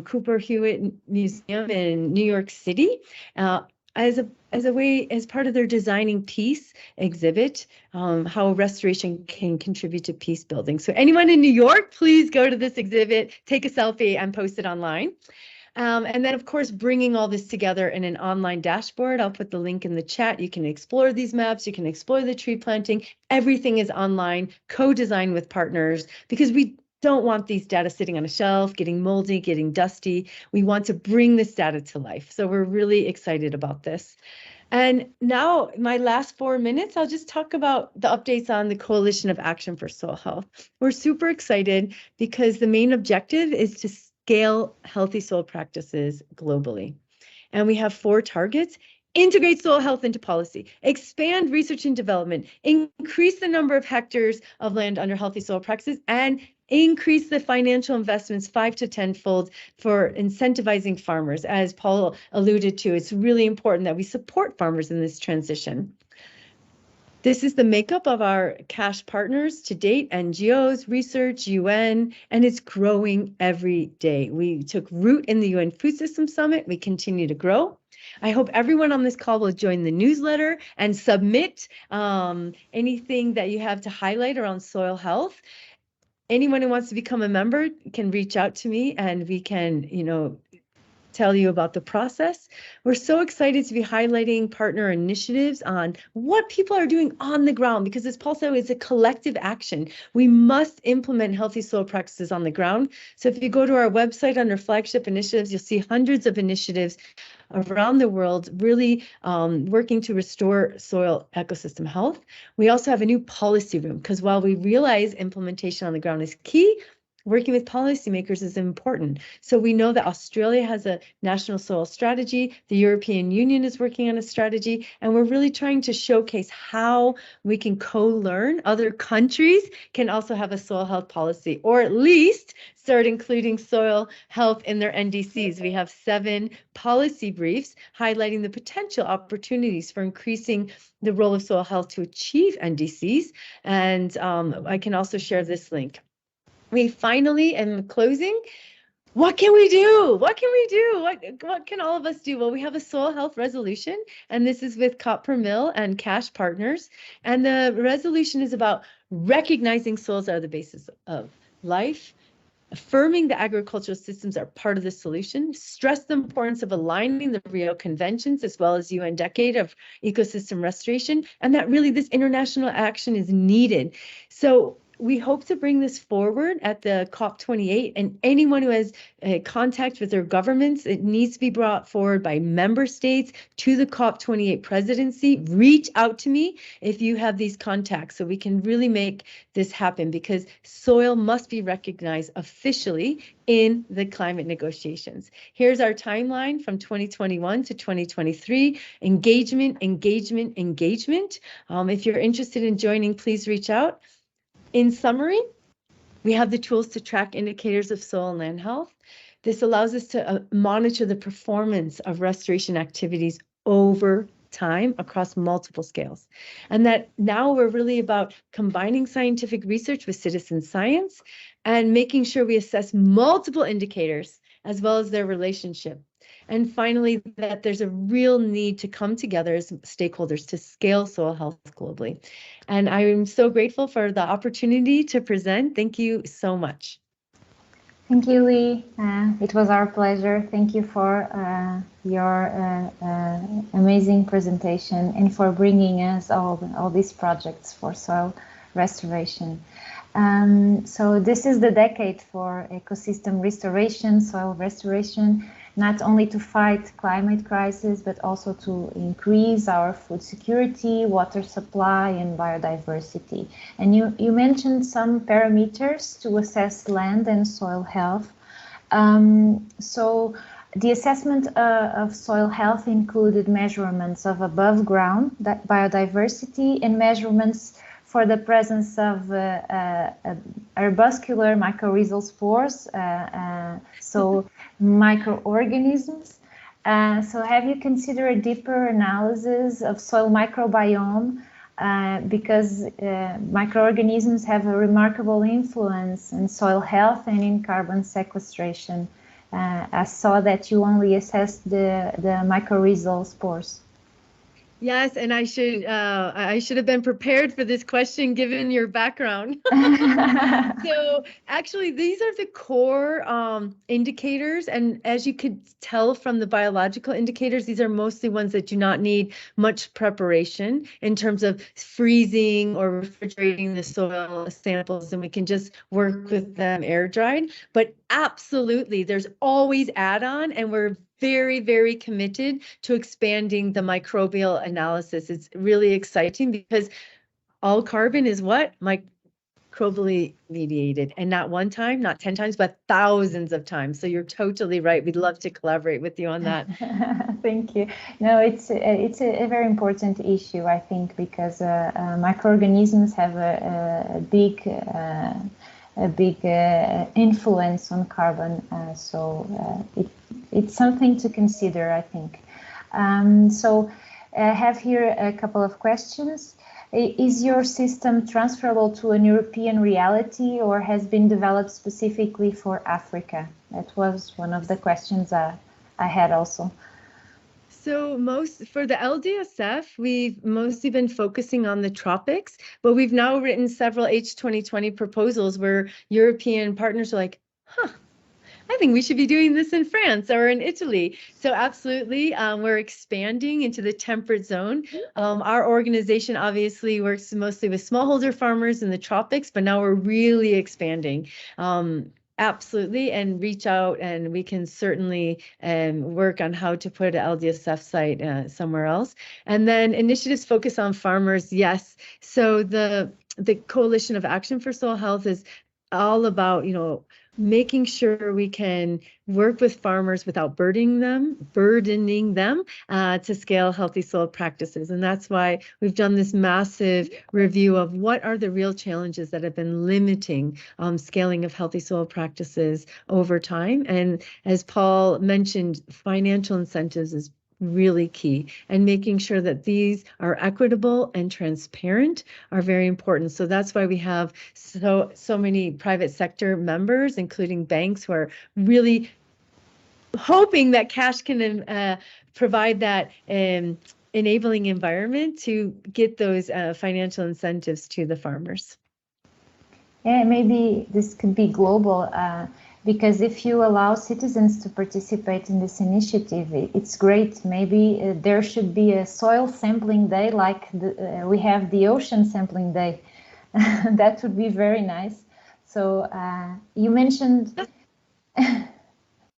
Cooper Hewitt Museum in New York City as part of their Designing Peace exhibit, how restoration can contribute to peace building. So anyone in New York, please go to this exhibit, take a selfie and post it online. And then, of course, bringing all this together in an online dashboard. I'll put the link in the chat. You can explore these maps. You can explore the tree planting. Everything is online, co-designed with partners, because we don't want these data sitting on a shelf, getting moldy, getting dusty. We want to bring this data to life. So we're really excited about this. And now, my last 4 minutes, I'll just talk about the updates on the Coalition of Action for Soil Health. We're super excited because the main objective is to scale healthy soil practices globally. And we have 4 targets: integrate soil health into policy, expand research and development, increase the number of hectares of land under healthy soil practices, and increase the financial investments 5 to 10-fold for incentivizing farmers. As Paulo alluded to, it's really important that we support farmers in this transition. This is the makeup of our cash partners to date: NGOs, research, UN, and it's growing every day. We took root in the UN Food System Summit. We continue to grow. I hope everyone on this call will join the newsletter and submit anything that you have to highlight around soil health. Anyone who wants to become a member can reach out to me and we can, tell you about the process. We're so excited to be highlighting partner initiatives on what people are doing on the ground, because as Paul said, it's a collective action. We must implement healthy soil practices on the ground. So if you go to our website under flagship initiatives, you'll see hundreds of initiatives around the world really working to restore soil ecosystem health. We also have a new policy room, because while we realize implementation on the ground is key, working with policymakers is important. So we know that Australia has a national soil strategy, the European Union is working on a strategy, and we're really trying to showcase how we can co-learn. Other countries can also have a soil health policy, or at least start including soil health in their NDCs. We have 7 policy briefs highlighting the potential opportunities for increasing the role of soil health to achieve NDCs. And I can also share this link. We finally, in closing, what can we do? What can we do? What can all of us do? Well, we have a soil health resolution, and this is with COP per Mill and cash partners. And the resolution is about recognizing soils are the basis of life, affirming the agricultural systems are part of the solution, stress the importance of aligning the Rio Conventions as well as UN Decade of Ecosystem Restoration, and that really this international action is needed. So we hope to bring this forward at the COP28, and anyone who has contact with their governments, it needs to be brought forward by member states to the COP28 presidency. Reach out to me if you have these contacts so we can really make this happen, because soil must be recognized officially in the climate negotiations. Here's our timeline from 2021 to 2023. Engagement, engagement, engagement. If you're interested in joining, please reach out. In summary, we have the tools to track indicators of soil and land health. This allows us to monitor the performance of restoration activities over time across multiple scales. And that now we're really about combining scientific research with citizen science and making sure we assess multiple indicators as well as their relationship. And finally, that there's a real need to come together as stakeholders to scale soil health globally. And I am so grateful for the opportunity to present. Thank you so much. Thank you, Leigh. It was our pleasure. Thank you for your amazing presentation and for bringing us all these projects for soil restoration. So this is the decade for ecosystem restoration, soil restoration, not only to fight climate crisis, but also to increase our food security, water supply, and biodiversity. And you mentioned some parameters to assess land and soil health. So the assessment of soil health included measurements of above ground biodiversity and measurements for the presence of arbuscular mycorrhizal spores, so microorganisms. So have you considered a deeper analysis of soil microbiome, because microorganisms have a remarkable influence in soil health and in carbon sequestration? I saw that you only assessed the mycorrhizal spores. Yes, and I should have been prepared for this question given your background. So actually, these are the core indicators, and as you could tell from the biological indicators, these are mostly ones that do not need much preparation in terms of freezing or refrigerating the soil samples, and we can just work with them air dried. But absolutely, there's always add-on, and we're very, very committed to expanding the microbial analysis. It's really exciting because all carbon is what? Microbially mediated, and not one time, not 10 times, but thousands of times. So you're totally right. We'd love to collaborate with you on that. Thank you. No, it's a very important issue, I think, because microorganisms have a big influence on carbon. So it's something to consider, I think. So I have here a couple of questions. Is your system transferable to an European reality or has been developed specifically for Africa? That was one of the questions I had also. So for the LDSF, we've mostly been focusing on the tropics, but we've now written several H2020 proposals where European partners are like, I think we should be doing this in France or in Italy. So absolutely, we're expanding into the temperate zone. Our organization obviously works mostly with smallholder farmers in the tropics, but now we're really expanding. Absolutely, and reach out, and we can certainly work on how to put an LDSF site somewhere else. And then initiatives focus on farmers, yes. So the Coalition of Action for Soil Health is all about, making sure we can work with farmers without burdening them to scale healthy soil practices. And that's why we've done this massive review of what are the real challenges that have been limiting scaling of healthy soil practices over time. And as Paul mentioned, financial incentives is really key, and making sure that these are equitable and transparent are very important. So that's why we have so many private sector members, including banks, who are really hoping that cash can provide that enabling environment to get those financial incentives to the farmers. Yeah, maybe this could be global. Because if you allow citizens to participate in this initiative, it's great. Maybe there should be a soil sampling day like we have the ocean sampling day. That would be very nice. So you mentioned...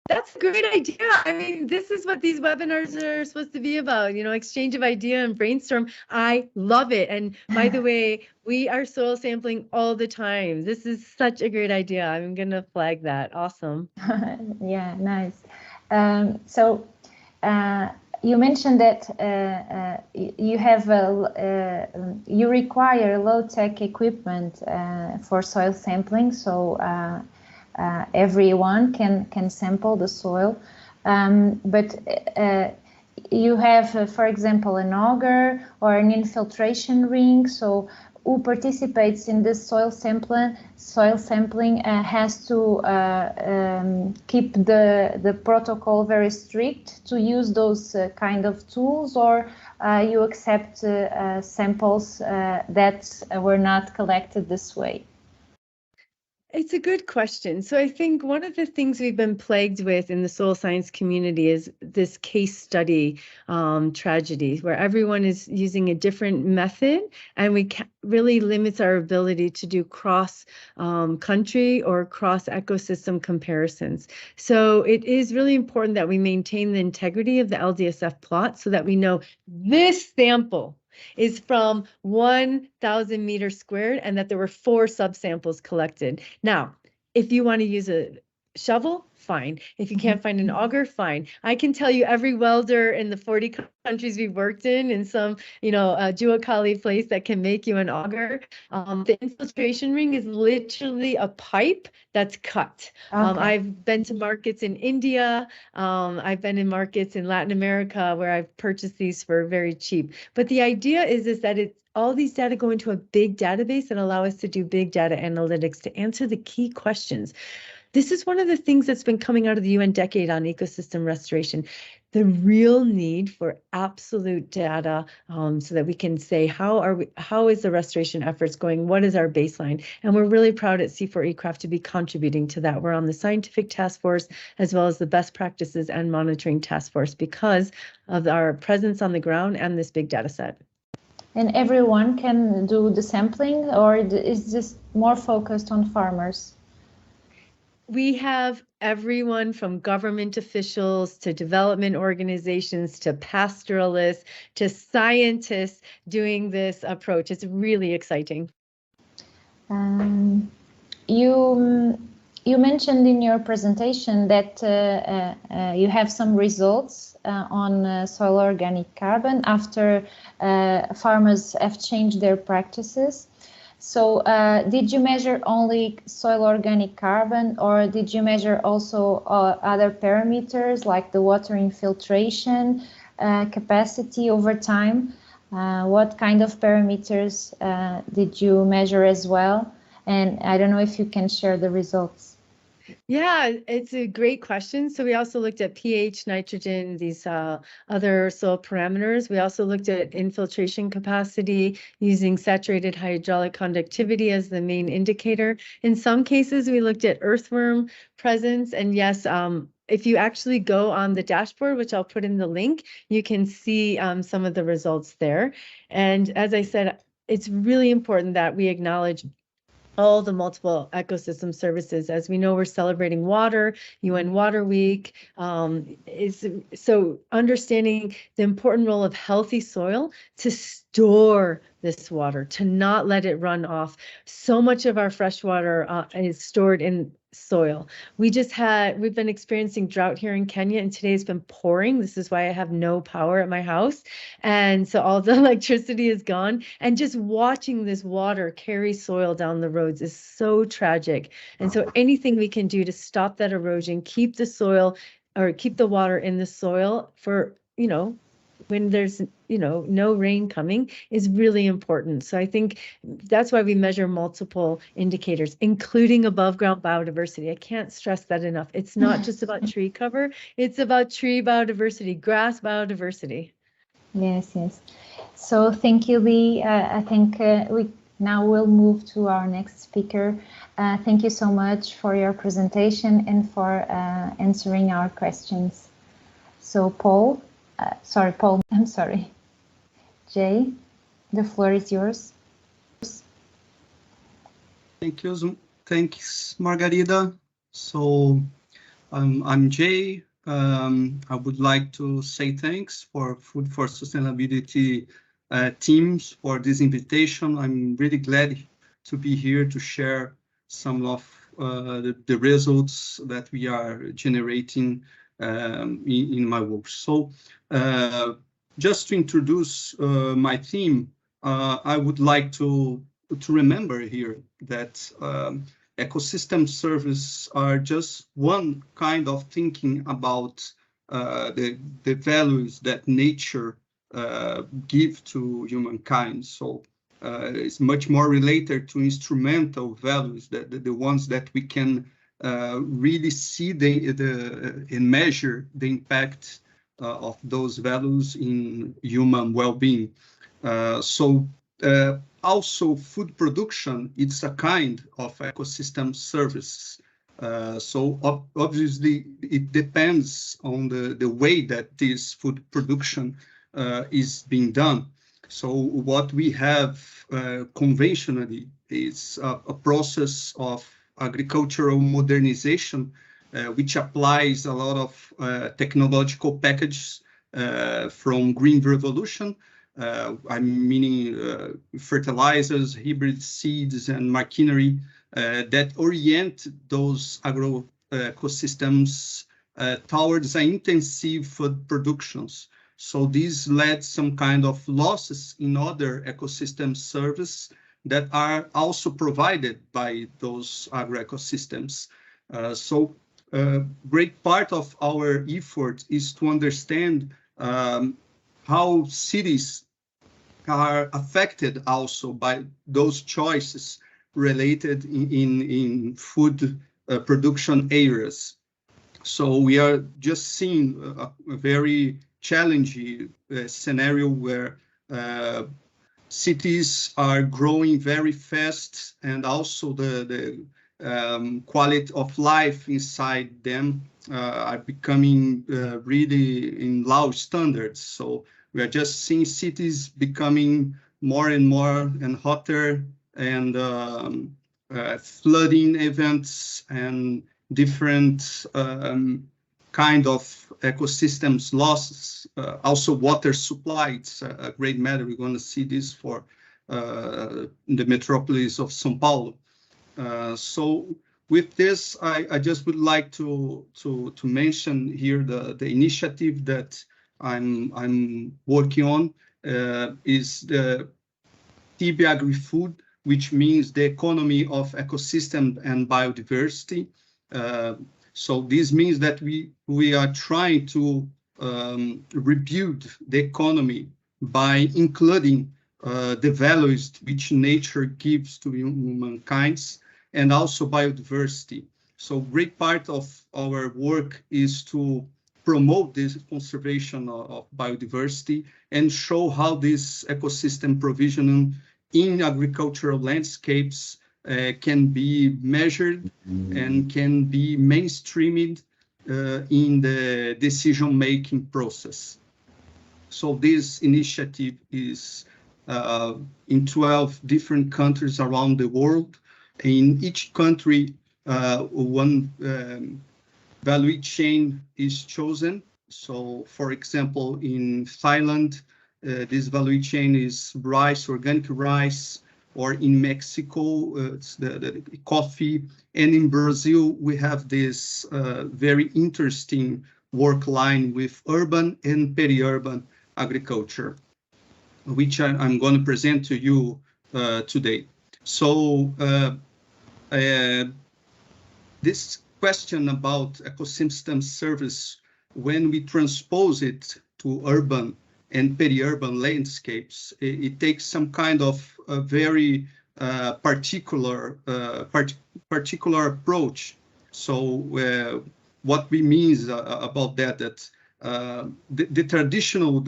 That's a great idea. I mean, this is what these webinars are supposed to be about, exchange of idea and brainstorm. I love it. And by the way, we are soil sampling all the time. This is such a great idea. I'm going to flag that. Awesome. Yeah, nice. So you mentioned that you require low-tech equipment for soil sampling. So everyone can sample the soil, but you have, for example, an auger or an infiltration ring. So who participates in this soil sampling has to keep the protocol very strict to use those kind of tools, or you accept samples that were not collected this way? It's a good question. So I think one of the things we've been plagued with in the soil science community is this case study tragedy, where everyone is using a different method, and we really limits our ability to do cross country or cross ecosystem comparisons. So it is really important that we maintain the integrity of the LDSF plot so that we know this sample is from 1,000 meters squared and that there were 4 subsamples collected. Now, if you want to use a shovel, fine. If you can't find an auger, fine. I can tell you every welder in the 40 countries we've worked in some, duocali place that can make you an auger. The infiltration ring is literally a pipe that's cut. Okay. I've been to markets in India. I've been in markets in Latin America where I've purchased these for very cheap. But the idea is that all these data go into a big database and allow us to do big data analytics to answer the key questions. This is one of the things that's been coming out of the UN Decade on Ecosystem Restoration. The real need for absolute data so that we can say how is the restoration efforts going? What is our baseline? And we're really proud at C4ECRAF to be contributing to that. We're on the scientific task force as well as the best practices and monitoring task force because of our presence on the ground and this big data set. And everyone can do the sampling, or is this more focused on farmers? We have everyone from government officials to development organizations to pastoralists to scientists doing this approach. It's really exciting. You mentioned in your presentation that you have some results on soil organic carbon after farmers have changed their practices. So did you measure only soil organic carbon, or did you measure also other parameters like the water infiltration capacity over time? What kind of parameters did you measure as well? And I don't know if you can share the results. Yeah, it's a great question. So we also looked at pH, nitrogen, these other soil parameters. We also looked at infiltration capacity using saturated hydraulic conductivity as the main indicator. In some cases, we looked at earthworm presence. And yes, if you actually go on the dashboard, which I'll put in the link, you can see some of the results there. And as I said, it's really important that we acknowledge all the multiple ecosystem services. As we know, we're celebrating water, UN Water Week. So understanding the important role of healthy soil to store this water, to not let it run off. So much of our fresh water is stored in soil. We've been experiencing drought here in Kenya, and today has been pouring. This is why I have no power at my house. And so all the electricity is gone. And just watching this water carry soil down the roads is so tragic. And so anything we can do to stop that erosion, keep the soil or keep the water in the soil for, when there's, no rain coming is really important. So I think that's why we measure multiple indicators, including above ground biodiversity. I can't stress that enough. It's not just about tree cover. It's about tree biodiversity, grass biodiversity. Yes. So thank you, Leigh. I think we now will move to our next speaker. Thank you so much for your presentation and for answering our questions. So Paul, I'm sorry. Jay, the floor is yours. Thank you. Thanks, Margarida. So I'm Jay. I would like to say thanks for Food for Sustainability teams for this invitation. I'm really glad to be here to share some of the results that we are generating in my work. So just to introduce my theme, I would like to remember here that ecosystem service are just one kind of thinking about the values that nature give to humankind. So it's much more related to instrumental values, the ones that we can really see and measure the impact of those values in human well-being. Also, food production, it's a kind of ecosystem service. So obviously, it depends on the way that this food production is being done. So what we have conventionally is a process of agricultural modernization, which applies a lot of technological packages from Green Revolution. I'm meaning fertilizers, hybrid seeds, and machinery that orient those agro ecosystems towards intensive food productions. So these led some kind of losses in other ecosystem services that are also provided by those agro ecosystems. So great part of our effort is to understand how cities are affected also by those choices related in food production areas. So we are just seeing a very challenging scenario where cities are growing very fast, and also the quality of life inside them are becoming really in low standards. So we are just seeing cities becoming more and more and hotter, and flooding events and different kind of ecosystems losses. Also water supply, it's a great matter. We're going to see this for the metropolis of São Paulo. So with this, I just would like to mention here the initiative that I'm working on is the TEEBAgriFood, which means the economy of ecosystem and biodiversity. So this means that we are trying to rebuild the economy by including the values which nature gives to humankind, and also biodiversity. So great part of our work is to promote this conservation of biodiversity and show how this ecosystem provisioning in agricultural landscapes can be measured and can be mainstreamed in the decision-making process. So this initiative is in 12 different countries around the world. In each country, one value chain is chosen. So, for example, in Thailand, this value chain is rice, organic rice, or in Mexico, it's the coffee. And in Brazil, we have this very interesting work line with urban and peri-urban agriculture, which I'm going to present to you today. So this question about ecosystem service, when we transpose it to urban and peri-urban landscapes, it takes some kind of a very particular approach. So what we mean about that the traditional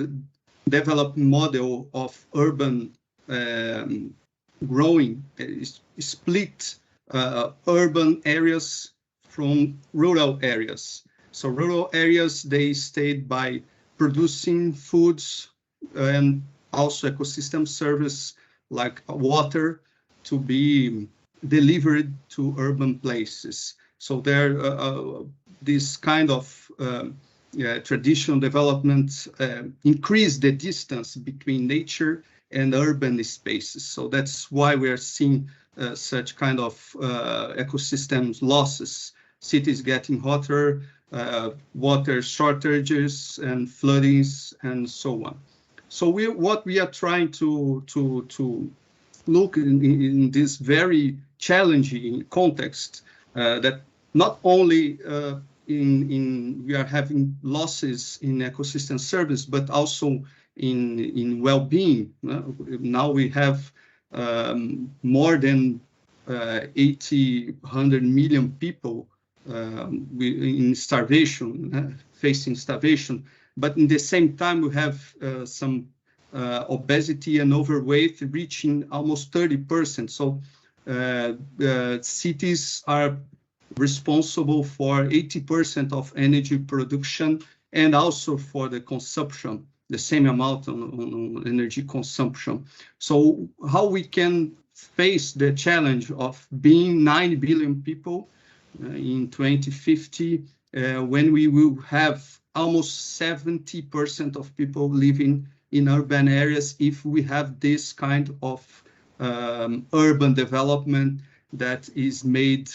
development model of urban growing is split urban areas from rural areas. So rural areas, they stayed by producing foods and also ecosystem service like water to be delivered to urban places. So there, this kind of traditional development increase the distance between nature and urban spaces. So that's why we are seeing such kind of ecosystems losses, cities getting hotter, water shortages and floodings and so on. So what we are trying to look in this very challenging context that not only we are having losses in ecosystem service, but also in well-being. Now we have more than 100 million people in starvation, facing starvation. But in the same time, we have some obesity and overweight reaching almost 30%. So cities are responsible for 80% of energy production and also for the consumption, the same amount on energy consumption. So how we can face the challenge of being 9 billion people in 2050 when we will have almost 70% of people living in urban areas if we have this kind of urban development that is made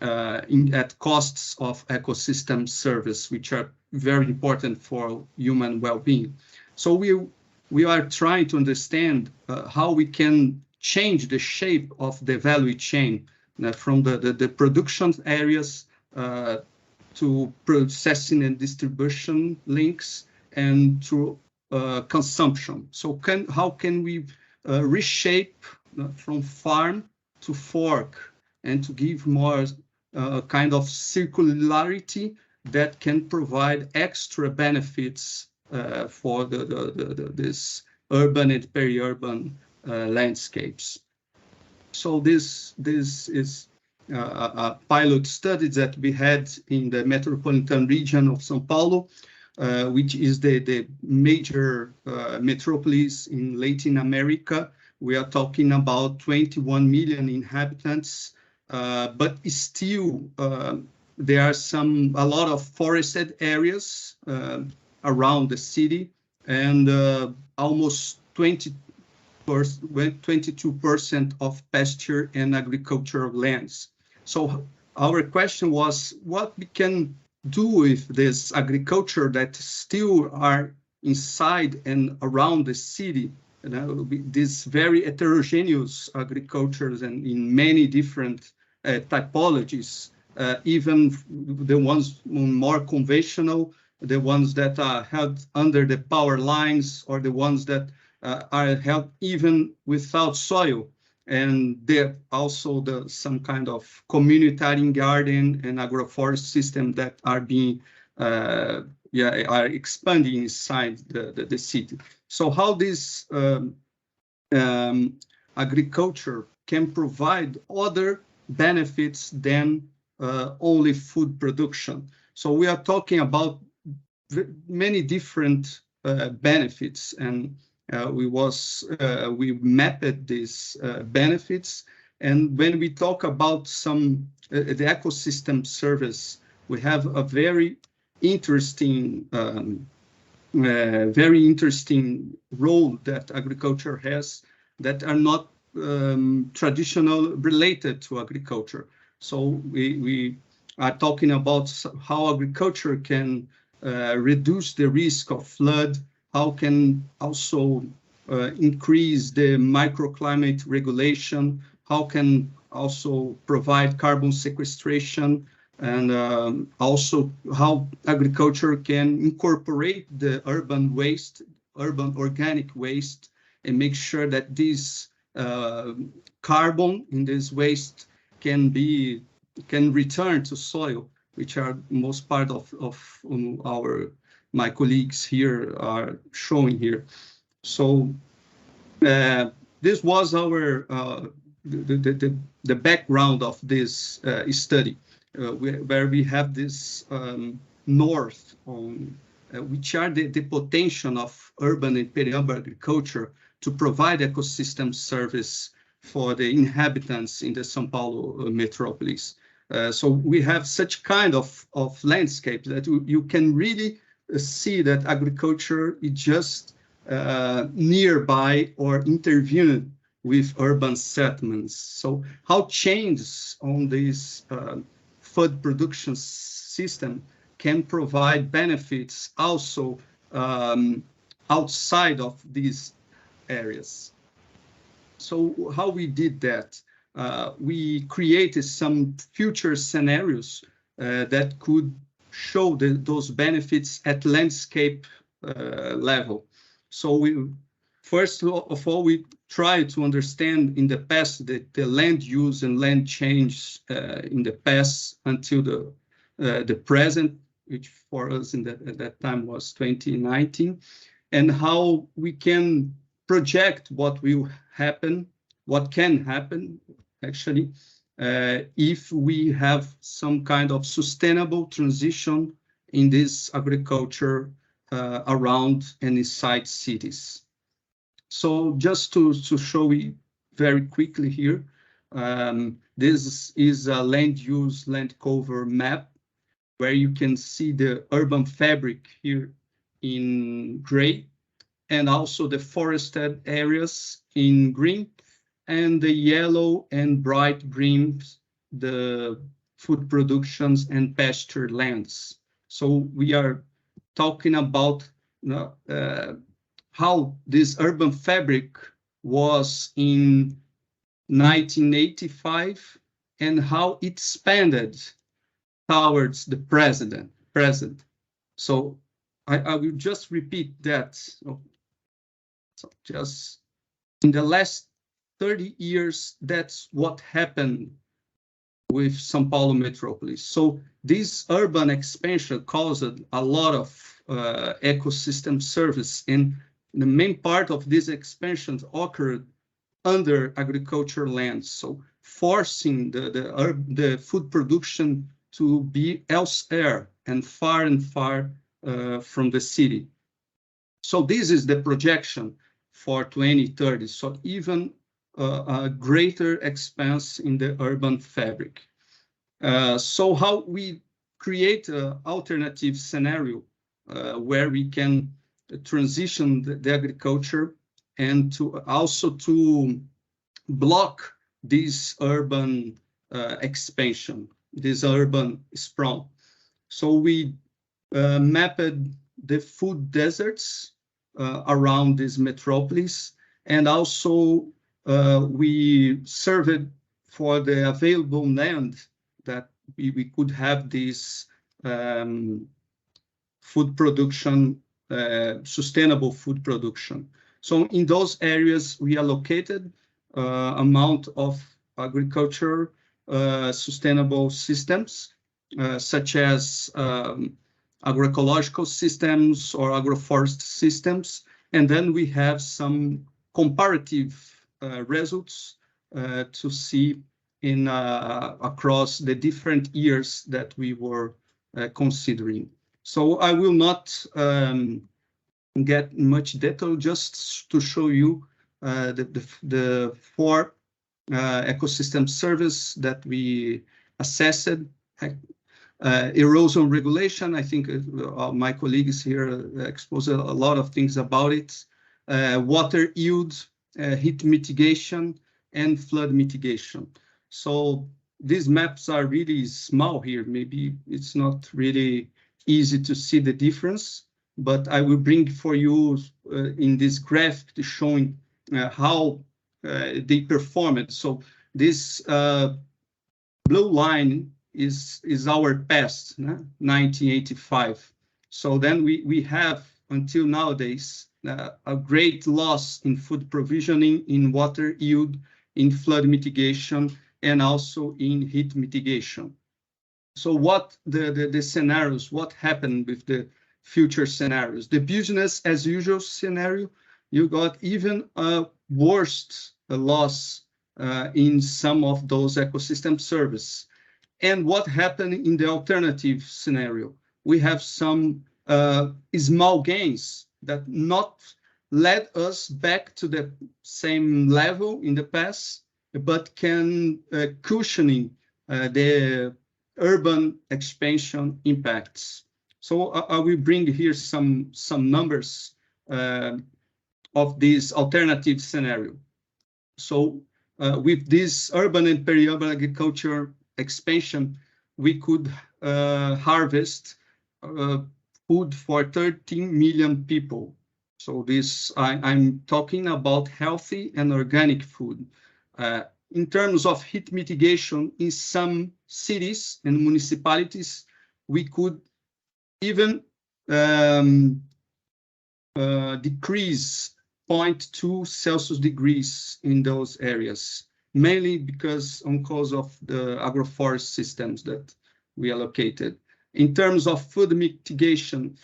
at costs of ecosystem service, which are very important for human well-being. So we are trying to understand how we can change the shape of the value chain from the production areas to processing and distribution links and to consumption. So how can we reshape from farm to fork and to give more kind of circularity that can provide extra benefits for this urban and peri-urban landscapes. So this is a pilot study that we had in the metropolitan region of São Paulo, which is the major metropolis in Latin America. We are talking about 21 million inhabitants, but still there are a lot of forested areas around the city, and almost 22% of pasture and agricultural lands. So our question was, what we can do with this agriculture that still are inside and around the city, these very heterogeneous agricultures and in many different typologies, even the ones more conventional, the ones that are held under the power lines, or the ones that are held even without soil. And there also some kind of communitarian garden and agroforest system that are being are expanding inside the city. So how this agriculture can provide other benefits than only food production. So we are talking about many different benefits, and we mapped these benefits. And when we talk about the ecosystem service, we have a very interesting role that agriculture has that are not traditional related to agriculture. So we are talking about how agriculture can reduce the risk of flood, how can also increase the microclimate regulation, how can also provide carbon sequestration, and also how agriculture can incorporate the urban organic waste, and make sure that this carbon in this waste can return to soil, which are most part of my colleagues here are showing here. So this was our the background of this study, where we have this north on which are the potential of urban and peri-urban agriculture to provide ecosystem service for the inhabitants in the São Paulo metropolis. So we have such kind of landscape that you can really see that agriculture is just nearby or intervening with urban settlements. So how changes on this food production system can provide benefits also outside of these areas. So how we did that? We created some future scenarios that could show those benefits at landscape level. So first of all, we try to understand in the past the land use and land change in the past until the present, which for us at that time was 2019, and how we can project what will happen, what can happen actually, if we have some kind of sustainable transition in this agriculture around and inside cities. So just to show you very quickly here, this is a land use, land cover map, where you can see the urban fabric here in gray, and also the forested areas in green, and the yellow and bright green, the food productions and pasture lands. So we are talking about how this urban fabric was in 1985 and how it expanded towards the present. So I will just repeat that. So just in the last 30 years, that's what happened with São Paulo Metropolis. So this urban expansion caused a lot of ecosystem service, and the main part of these expansions occurred under agricultural lands, so forcing the food production to be elsewhere and far from the city. So this is the projection for 2030. So even a greater expanse in the urban fabric. So how we create an alternative scenario where we can transition the agriculture and to block this urban expansion, this urban sprawl. So we mapped the food deserts around this metropolis, and also we surveyed for the available land that we could have this food production, sustainable food production. So in those areas, we allocated amount of agriculture sustainable systems, such as agroecological systems or agroforest systems. And then we have some comparative results to see in across the different years that we were considering. So I will not get much detail, just to show you the four ecosystem service that we assessed. Erosion regulation, I think my colleagues here exposed a lot of things about it. Water yield, heat mitigation, and flood mitigation. So these maps are really small here. Maybe it's not really easy to see the difference, but I will bring for you in this graph showing how they performed. So this blue line is our past, 1985. So then we have until nowadays a great loss in food provisioning, in water yield, in flood mitigation, and also in heat mitigation. So what the scenarios, what happened with the future scenarios? The business as usual scenario, you got even a worst loss in some of those ecosystem services. And what happened in the alternative scenario? We have some small gains that not led us back to the same level in the past, but can cushioning the urban expansion impacts. So I will bring here some numbers of this alternative scenario. So with this urban and peri-urban agriculture expansion, we could harvest food for 13 million people. So this, I'm talking about healthy and organic food. In terms of heat mitigation, in some cities and municipalities, we could even decrease 0.2 Celsius degrees in those areas, mainly because of the agroforest systems that we allocated. In terms of flood mitigation,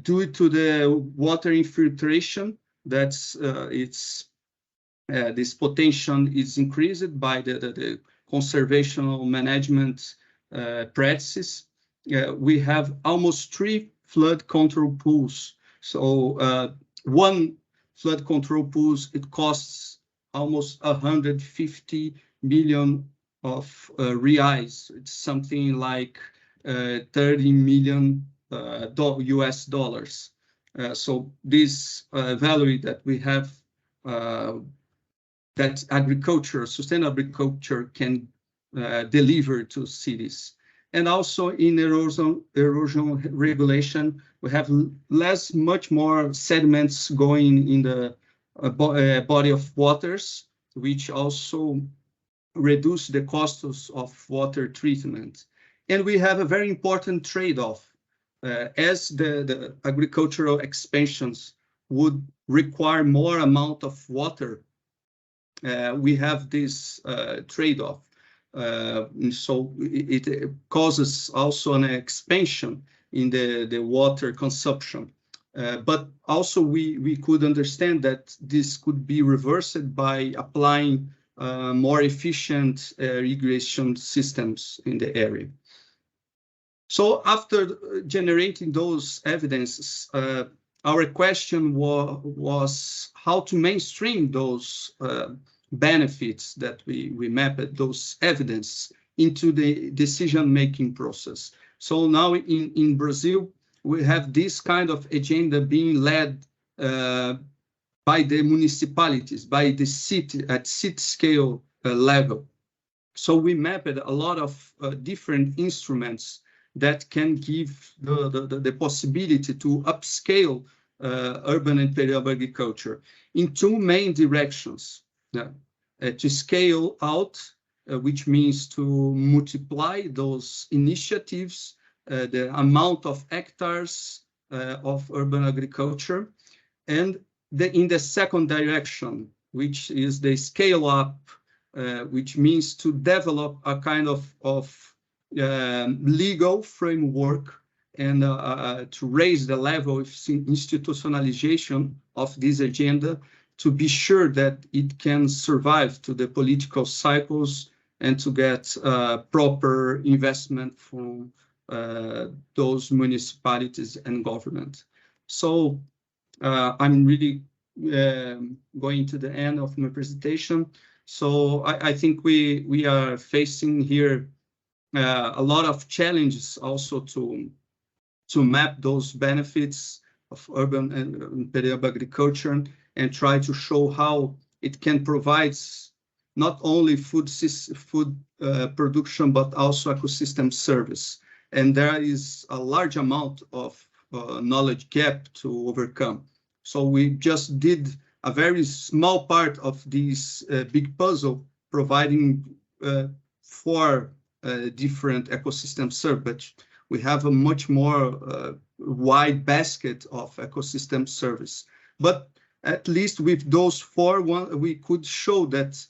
due to the water infiltration, that's this potential is increased by the conservational management practices. We have almost 3 flood control pools. So one flood control pools, it costs almost 150 million of reais. It's something like 30 million US dollars. So this value that we have, that agriculture, sustainable agriculture can deliver to cities. And also in erosion regulation, we have much more sediments going in the body of waters, which also reduce the costs of water treatment. And we have a very important trade-off. As the agricultural expansions would require more amount of water, we have this trade-off. So it causes also an expansion in the water consumption. But also we could understand that this could be reversed by applying more efficient irrigation systems in the area. So after generating those evidences, our question was how to mainstream those benefits that we mapped, those evidence, into the decision-making process. So now in Brazil, we have this kind of agenda being led by the municipalities, by the city, at city scale level. So we mapped a lot of different instruments that can give the possibility to upscale urban and peri-urban agriculture in two main directions. To scale out, which means to multiply those initiatives, the amount of hectares of urban agriculture, and in the second direction, which is the scale up, which means to develop a kind of legal framework and to raise the level of institutionalization of this agenda to be sure that it can survive to the political cycles and to get proper investment from those municipalities and government. So I'm really going to the end of my presentation. So I think we are facing here a lot of challenges also to map those benefits of urban and peri-urban agriculture and try to show how it can provide not only food production, but also ecosystem service. And there is a large amount of knowledge gap to overcome. So we just did a very small part of this big puzzle, providing 4 different ecosystem service, but we have a much more wide basket of ecosystem service. But at least with those 4, we could show that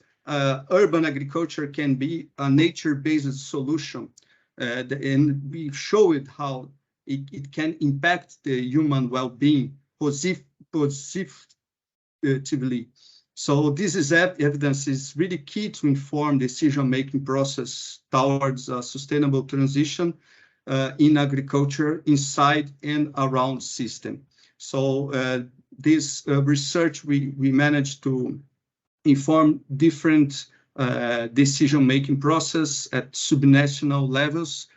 urban agriculture can be a nature-based solution. And we showed how it can impact the human well-being positively. So this is evidence is really key to inform decision-making process towards a sustainable transition in agriculture inside and around system. So this research, we managed to inform different decision-making process at subnational levels,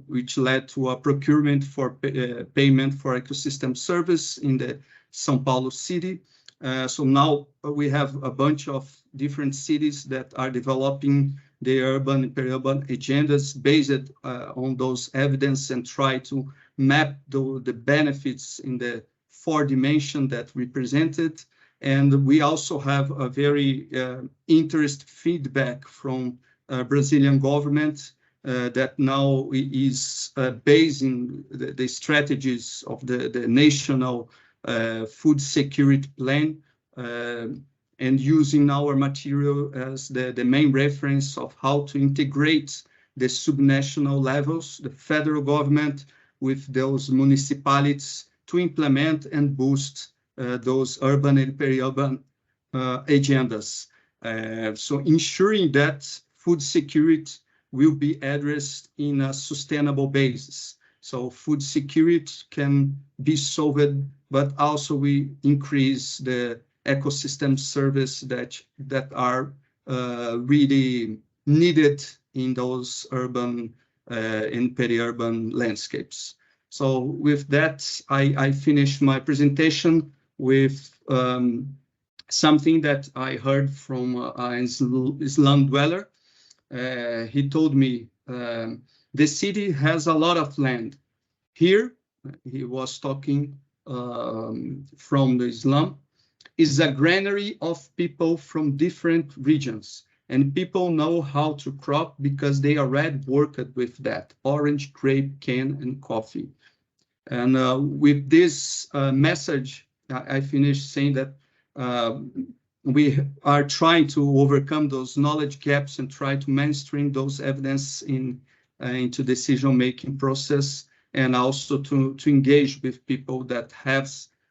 which led to a procurement for payment for ecosystem service in the São Paulo city. So now we have a bunch of different cities that are developing the urban and peri-urban agendas based on those evidence and try to map the benefits in the 4 dimensions that we presented. And we also have a very interest feedback from Brazilian government that now is basing the strategies of the national food security plan and using our material as the main reference of how to integrate the subnational levels, the federal government with those municipalities to implement and boost those urban and peri-urban agendas. So ensuring that food security will be addressed in a sustainable basis. So food security can be solved, but also we increase the ecosystem service that are really needed in those urban and peri-urban landscapes. So with that, I finished my presentation with something that I heard from an Islam dweller. He told me the city has a lot of land. Here, he was talking from the Islam, is a granary of people from different regions. And people know how to crop because they already worked with that, orange, grape, cane, and coffee. And with this message, I finished saying that we are trying to overcome those knowledge gaps and try to mainstream those evidence into decision-making process, and also to engage with people that have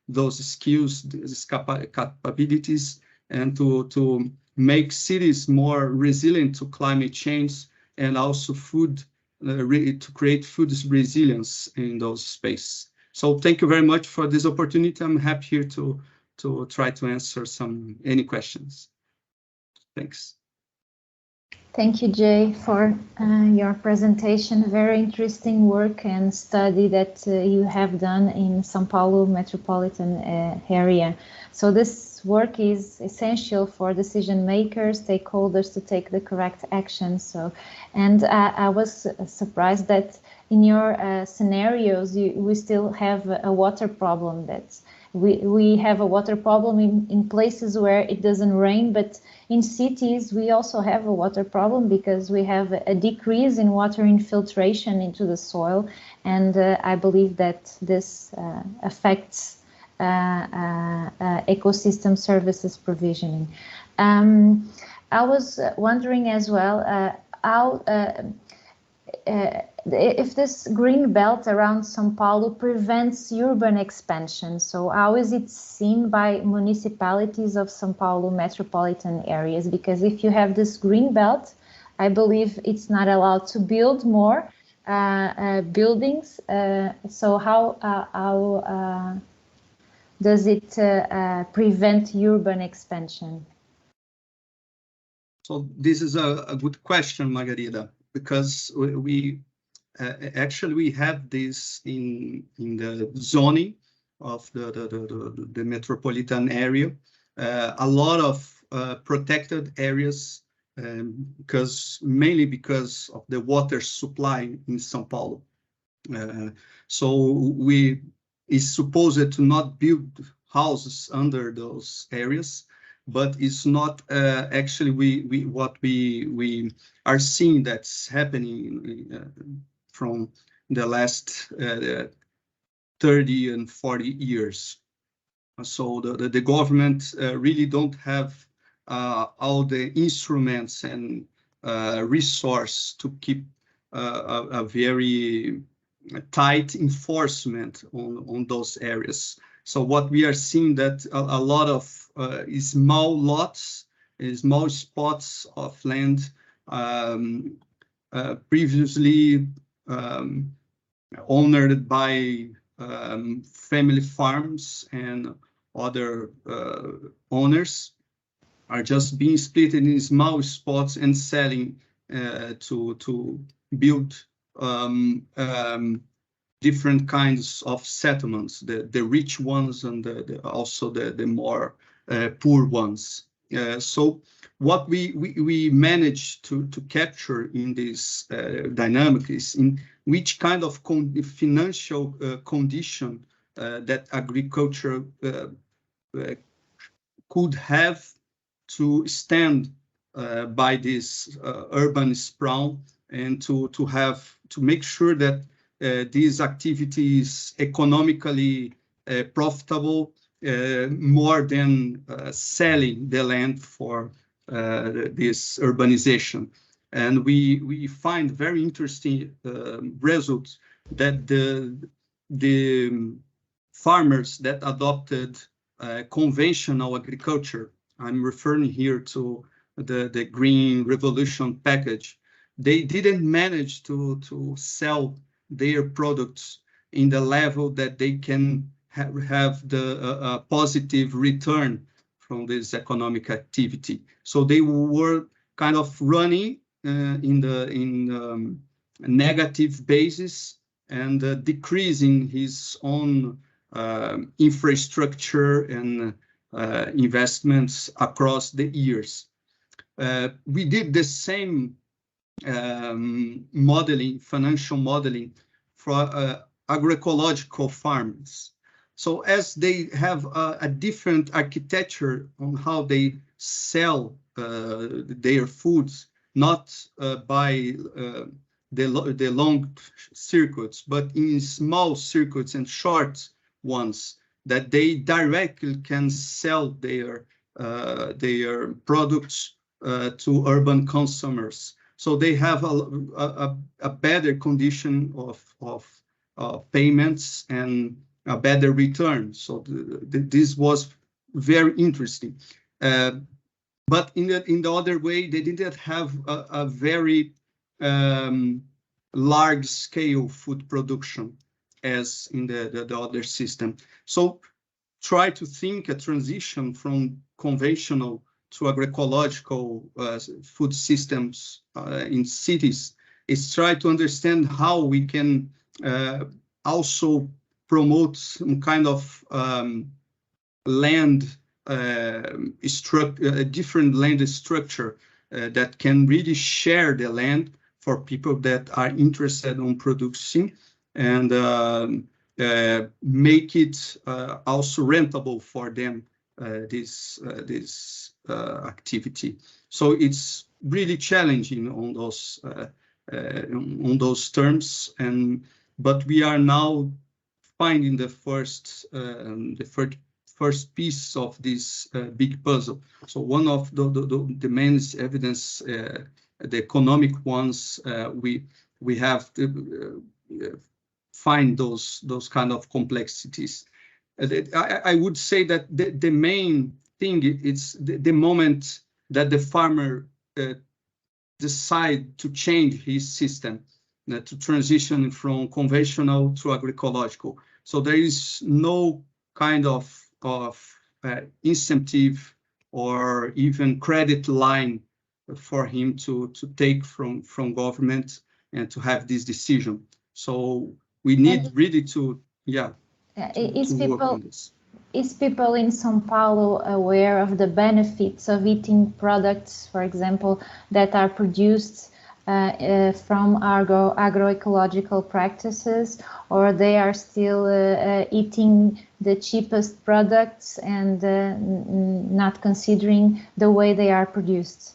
those skills, these capabilities, and to make cities more resilient to climate change, and also food, to create food resilience in those spaces. So thank you very much for this opportunity. I'm happy here to try to answer any questions. Thanks. Thank you, Jay, for your presentation. Very interesting work and study that you have done in São Paulo metropolitan area. So this work is essential for decision makers, stakeholders to take the correct action. So, and I was surprised that in your scenarios, we still have a water problem. We have a water problem in places where it doesn't rain, but in cities we also have a water problem because we have a decrease in water infiltration into the soil, and I believe that this affects ecosystem services provisioning. I was wondering as well how if this green belt around São Paulo prevents urban expansion. So how is it seen by municipalities of São Paulo metropolitan areas? Because if you have this green belt, I believe it's not allowed to build more buildings. So how does it prevent urban expansion? So this is a good question, Margarida, because we have this in the zoning of the metropolitan area, a lot of protected areas, mainly because of the water supply in São Paulo. So is supposed to not build houses under those areas, but it's not actually what we are seeing that's happening from the last 30 and 40 years. So the government really don't have all the instruments and resource to keep a very tight enforcement on those areas. So what we are seeing that a lot of small lots, small spots of land previously owned by family farms and other owners are just being split in small spots and selling to build different kinds of settlements, the rich ones and also the more poor ones. So what we managed to capture in this dynamic is in which kind of financial condition that agriculture could have to stand by this urban sprawl, and to make sure that these activities economically profitable, more than selling the land for this urbanization. And we find very interesting results that the farmers that adopted conventional agriculture, I'm referring here to the Green Revolution package, they didn't manage to sell their products in the level that they can have the positive return from this economic activity. So they were kind of running in negative basis and decreasing his own infrastructure and investments across the years. We did the same modeling, financial modeling for agroecological farms. So as they have a different architecture on how they sell their foods, not by the long circuits, but in small circuits and short ones, that they directly can sell their their products to urban consumers. So they have a better condition of payments and a better return. So this was very interesting. But in the other way, they didn't have a very large scale food production as in the other system. So try to think a transition from conventional to agroecological food systems in cities is try to understand how we can also promote some kind of land a different land structure that can really share the land for people that are interested in producing and make it also rentable for them, this activity. So it's really challenging on those terms, but we are now finding the first piece of this big puzzle. So one of the main evidence, the economic ones, we have to find those kind of complexities. I would say that the main thing is the moment that the farmer decide to change his system, to transition from conventional to agroecological. So there is no kind of incentive or even credit line for him to take from government and to have this decision. So we need really to work on this. Is people in São Paulo aware of the benefits of eating products, for example, that are produced from agroecological practices, or they are still eating the cheapest products and not considering the way they are produced?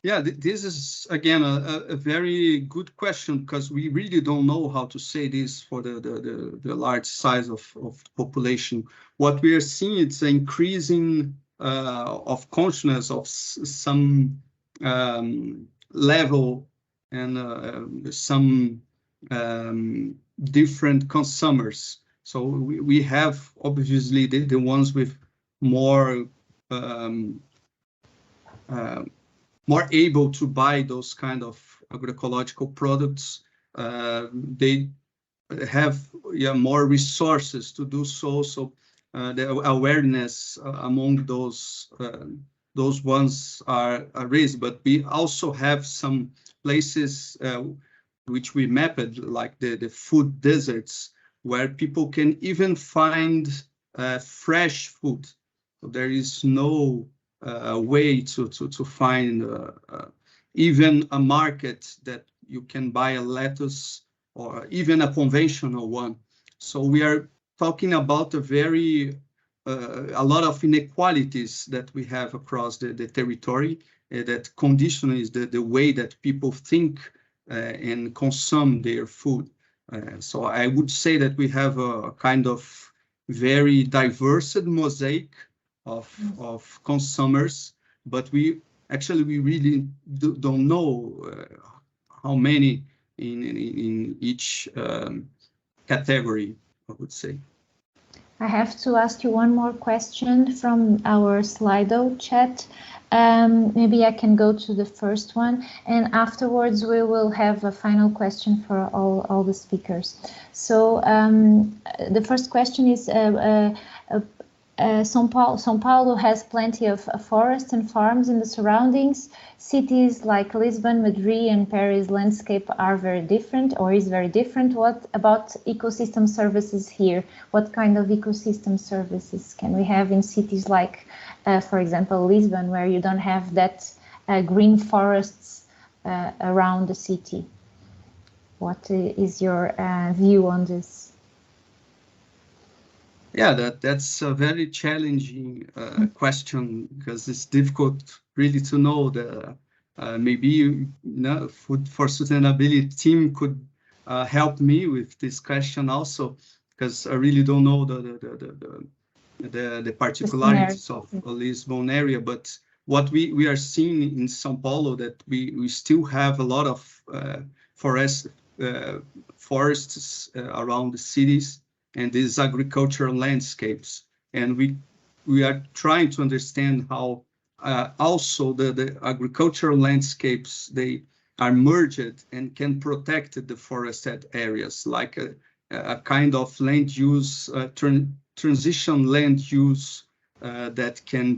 Yeah, this is, again, a very good question, because we really don't know how to say this for the large size of population. What we are seeing is an increasing of consciousness of some level and some different consumers. So we have obviously the ones with more able to buy those kind of agroecological products. They have more resources to do so. So the awareness among those ones are raised. But we also have some places which we mapped, like the food deserts, where people can even find fresh food. So there is no way to find even a market that you can buy a lettuce or even a conventional one. So we are talking about a lot of inequalities that we have across the territory that conditions the way that people think and consume their food. So I would say that we have a kind of very diverse mosaic of consumers, but we really don't know how many in each category, I would say. I have to ask you one more question from our Slido chat. Maybe I can go to the first one, and afterwards we will have a final question for all the speakers. So the first question is, São Paulo has plenty of forests and farms in the surroundings. Cities like Lisbon, Madrid, and Paris landscape are very different, or is very different. What about ecosystem services here? What kind of ecosystem services can we have in cities like, for example, Lisbon, where you don't have that green forests around the city? What is your view on this? Yeah, that's a very challenging question, because it's difficult really to know. Maybe Food for Sustainability team could help me with this question also, because I really don't know the particularities of a Lisbon area, but what we are seeing in São Paulo, that we still have a lot of forests around the cities and these agricultural landscapes, and we are trying to understand how also the agricultural landscapes, they are merged and can protect the forested areas, like a kind of land use, transition land use that can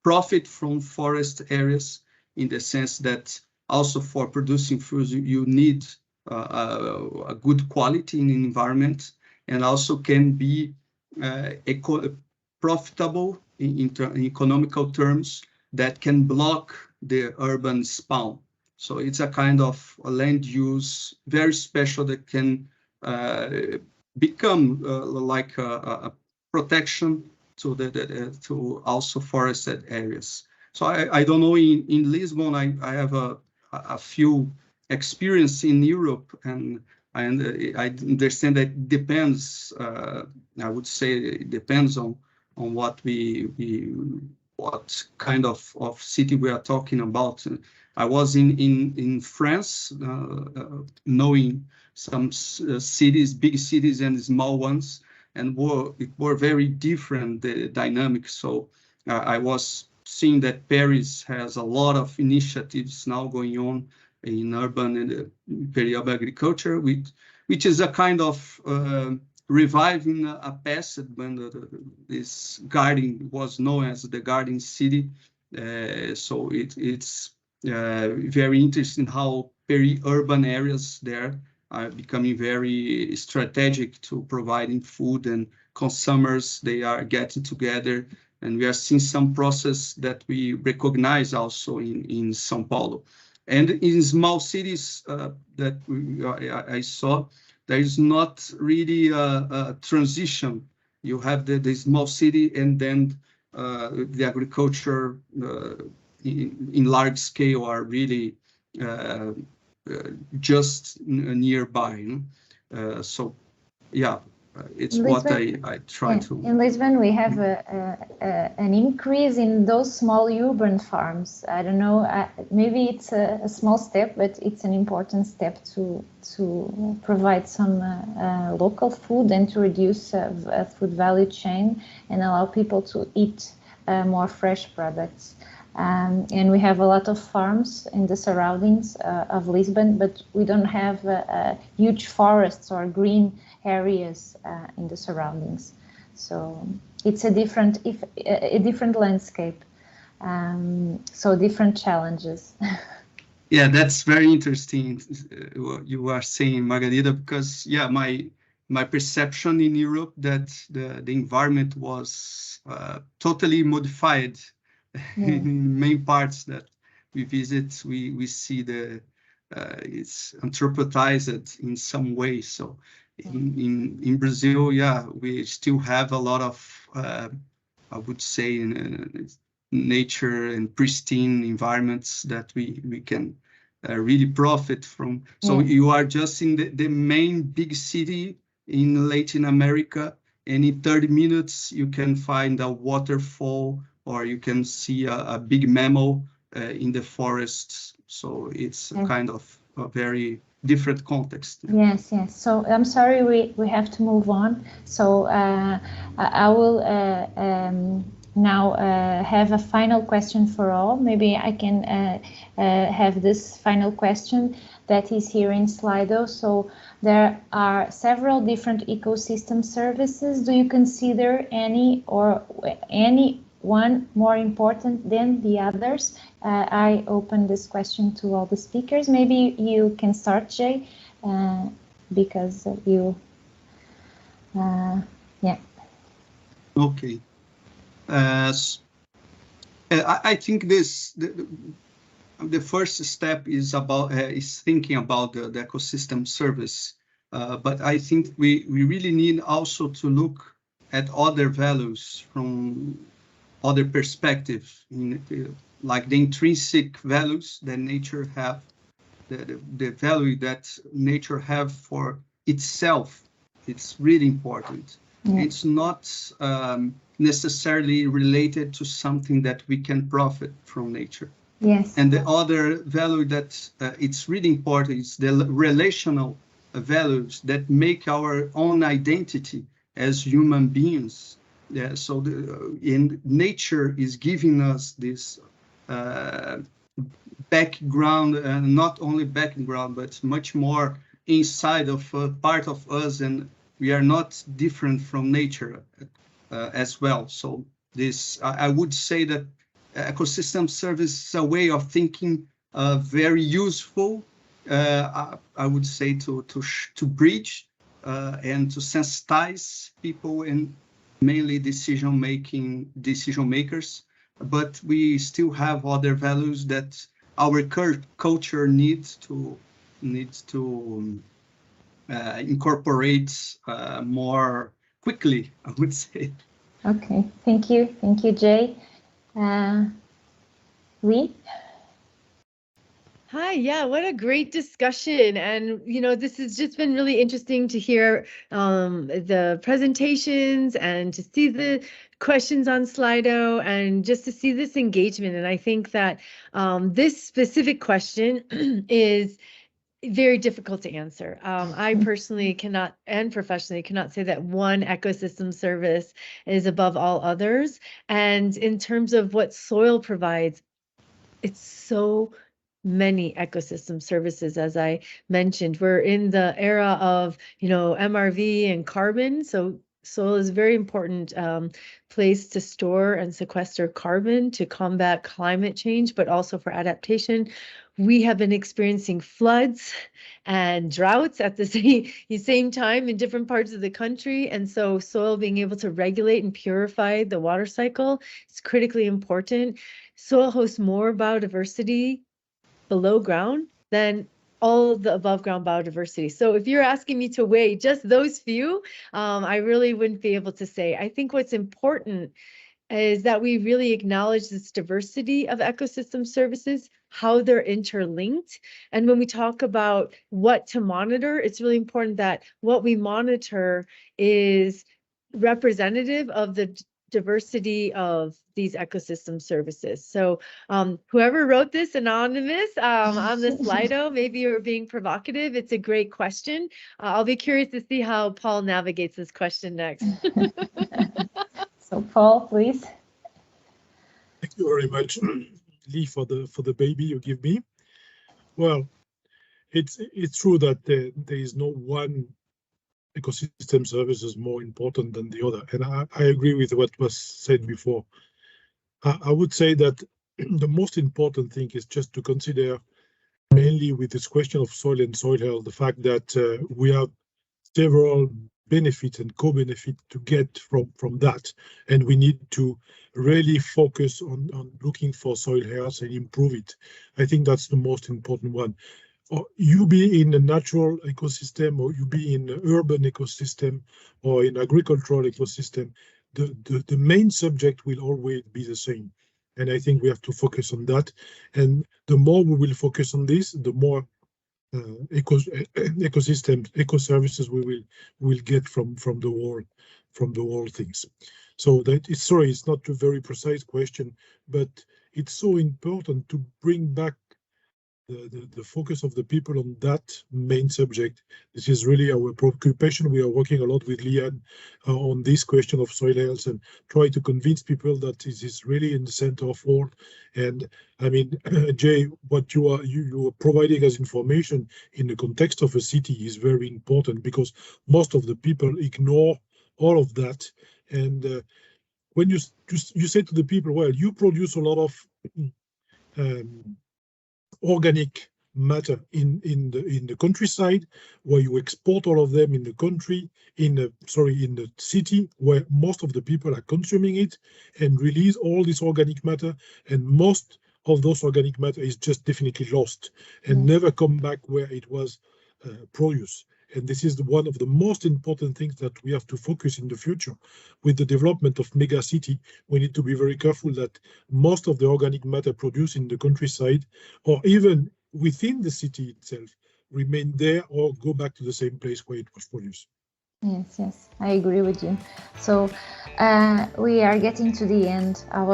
profit from forest areas, in the sense that also for producing food you need a good quality in the environment, and also can be profitable in economical terms, that can block the urban spawn. So it's a kind of a land use very special that can become like a protection to also forested areas. So I don't know, in Lisbon I have a few experience in Europe, and I understand that it depends. I would say it depends on what what kind of city we are talking about. I was in France, knowing some cities, big cities and small ones, and it were very different, the dynamics. So I was seeing that Paris has a lot of initiatives now going on in urban and peri-urban agriculture, which is a kind of reviving a past when this garden was known as the Garden City. So it's very interesting how peri-urban areas there are becoming very strategic to providing food, and consumers, they are getting together, and we are seeing some process that we recognize also in São Paulo. And in small cities that I saw, there is not really a transition. You have the small city, and then the agriculture in large scale are really just nearby. So yeah, it's Lisbon, what I try to. In Lisbon, we have an increase in those small urban farms. I don't know, maybe it's a small step, but it's an important step to provide some local food and to reduce food value chain and allow people to eat more fresh products. And we have a lot of farms in the surroundings of Lisbon, but we don't have huge forests or green areas in the surroundings. So it's a different landscape. So different challenges. Yeah, that's very interesting what you are saying, Margarida, because yeah, my perception in Europe that the environment was totally modified. In main parts that we visit, we see it's anthropized in some way. So in Brazil, yeah, we still have a lot of I would say nature and pristine environments that we can really profit from. So you are just in the main big city in Latin America, and in 30 minutes you can find a waterfall, or you can see a big mammal in the forests. So it's a kind of a very different context. Yes. So I'm sorry, we have to move on. So I will now have a final question for all. Maybe I can have this final question that is here in Slido. So there are several different ecosystem services. Do you consider any one more important than the others? I open this question to all the speakers. Maybe you can start, Jay, because you, yeah. Okay. I think the first step is about thinking about the ecosystem service, but I think we really need also to look at other values from other perspectives, like the intrinsic values that nature have, the value that nature have for itself. It's really important. It's not necessarily related to something that we can profit from nature. Yes. And the other value that it's really important is the relational values that make our own identity as human beings. Yeah, so in nature is giving us this background, and not only background, but much more inside of part of us, and we are not different from nature as well. So this, I would say that ecosystem service is a way of thinking very useful, I would say, to bridge and to sensitize people, and mainly decision makers. But we still have other values that our culture needs to incorporate more quickly, I would say. Okay, thank you, Jay. Leigh? Hi, yeah, what a great discussion. And, this has just been really interesting to hear the presentations and to see the questions on Slido and just to see this engagement. And I think that this specific question is very difficult to answer. I personally cannot, and professionally cannot, say that one ecosystem service is above all others. And in terms of what soil provides, it's so many ecosystem services. As I mentioned, we're in the era of, MRV and carbon. So soil is a very important place to store and sequester carbon to combat climate change, but also for adaptation. We have been experiencing floods and droughts at the same time in different parts of the country. And so soil being able to regulate and purify the water cycle is critically important. Soil hosts more biodiversity below ground than all the above ground biodiversity. So if you're asking me to weigh just those few, I really wouldn't be able to say. I think what's important is that we really acknowledge this diversity of ecosystem services, how they're interlinked. And when we talk about what to monitor, it's really important that what we monitor is representative of the diversity of these ecosystem services. So whoever wrote this anonymous on the Slido, maybe you're being provocative. It's a great question. I'll be curious to see how Paul navigates this question next. So Paul, please. Thank you very much, Leigh, for the baby you give me. Well, it's true that there is no one ecosystem service is more important than the other, and I agree with what was said before. I would say that the most important thing is just to consider, mainly with this question of soil and soil health, the fact that we have several benefits and co-benefits to get from that, and we need to really focus on looking for soil health and improve it. I think that's the most important one. Or you be in a natural ecosystem, or you be in an urban ecosystem, or in agricultural ecosystem, the main subject will always be the same. And I think we have to focus on that. And the more we will focus on this, the more ecosystems, eco-services we will get from the world things. So that is, sorry, it's not a very precise question, but it's so important to bring back the focus of the people on that main subject. This is really our preoccupation. We are working a lot with Leanne on this question of soil health and try to convince people that this is really in the center of all. And I mean, Jay, what you are providing as information in the context of a city is very important, because most of the people ignore all of that. And when you say to the people, well, you produce a lot of organic matter in the countryside, where you export all of them in the country, in the city, where most of the people are consuming it, and release all this organic matter, and most of those organic matter is just definitely lost and never come back where it was produced. And this is one of the most important things that we have to focus in the future. With the development of mega city, we need to be very careful that most of the organic matter produced in the countryside, or even within the city itself, remain there or go back to the same place where it was produced. Yes, I agree with you. So we are getting to the end of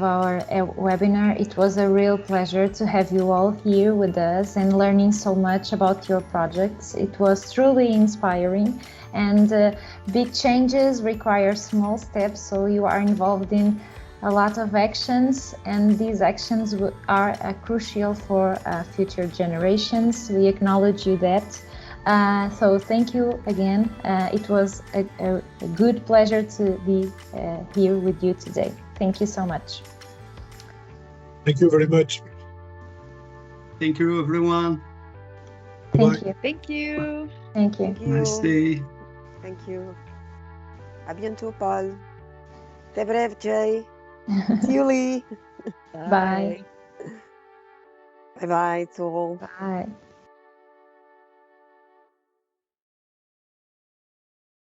our webinar. It was a real pleasure to have you all here with us and learning so much about your projects. It was truly inspiring, and big changes require small steps, so you are involved in a lot of actions, and these actions are crucial for future generations. We acknowledge you that. So thank you again. It was a good pleasure to be here with you today. Thank you so much. Thank you very much. Thank you, everyone. Thank you. Thank you. Thank you. Thank you. Nice day. Thank you. À bientôt, Paul. Até breve, Jay. See you, Leigh. Bye. Bye-bye to all. Bye.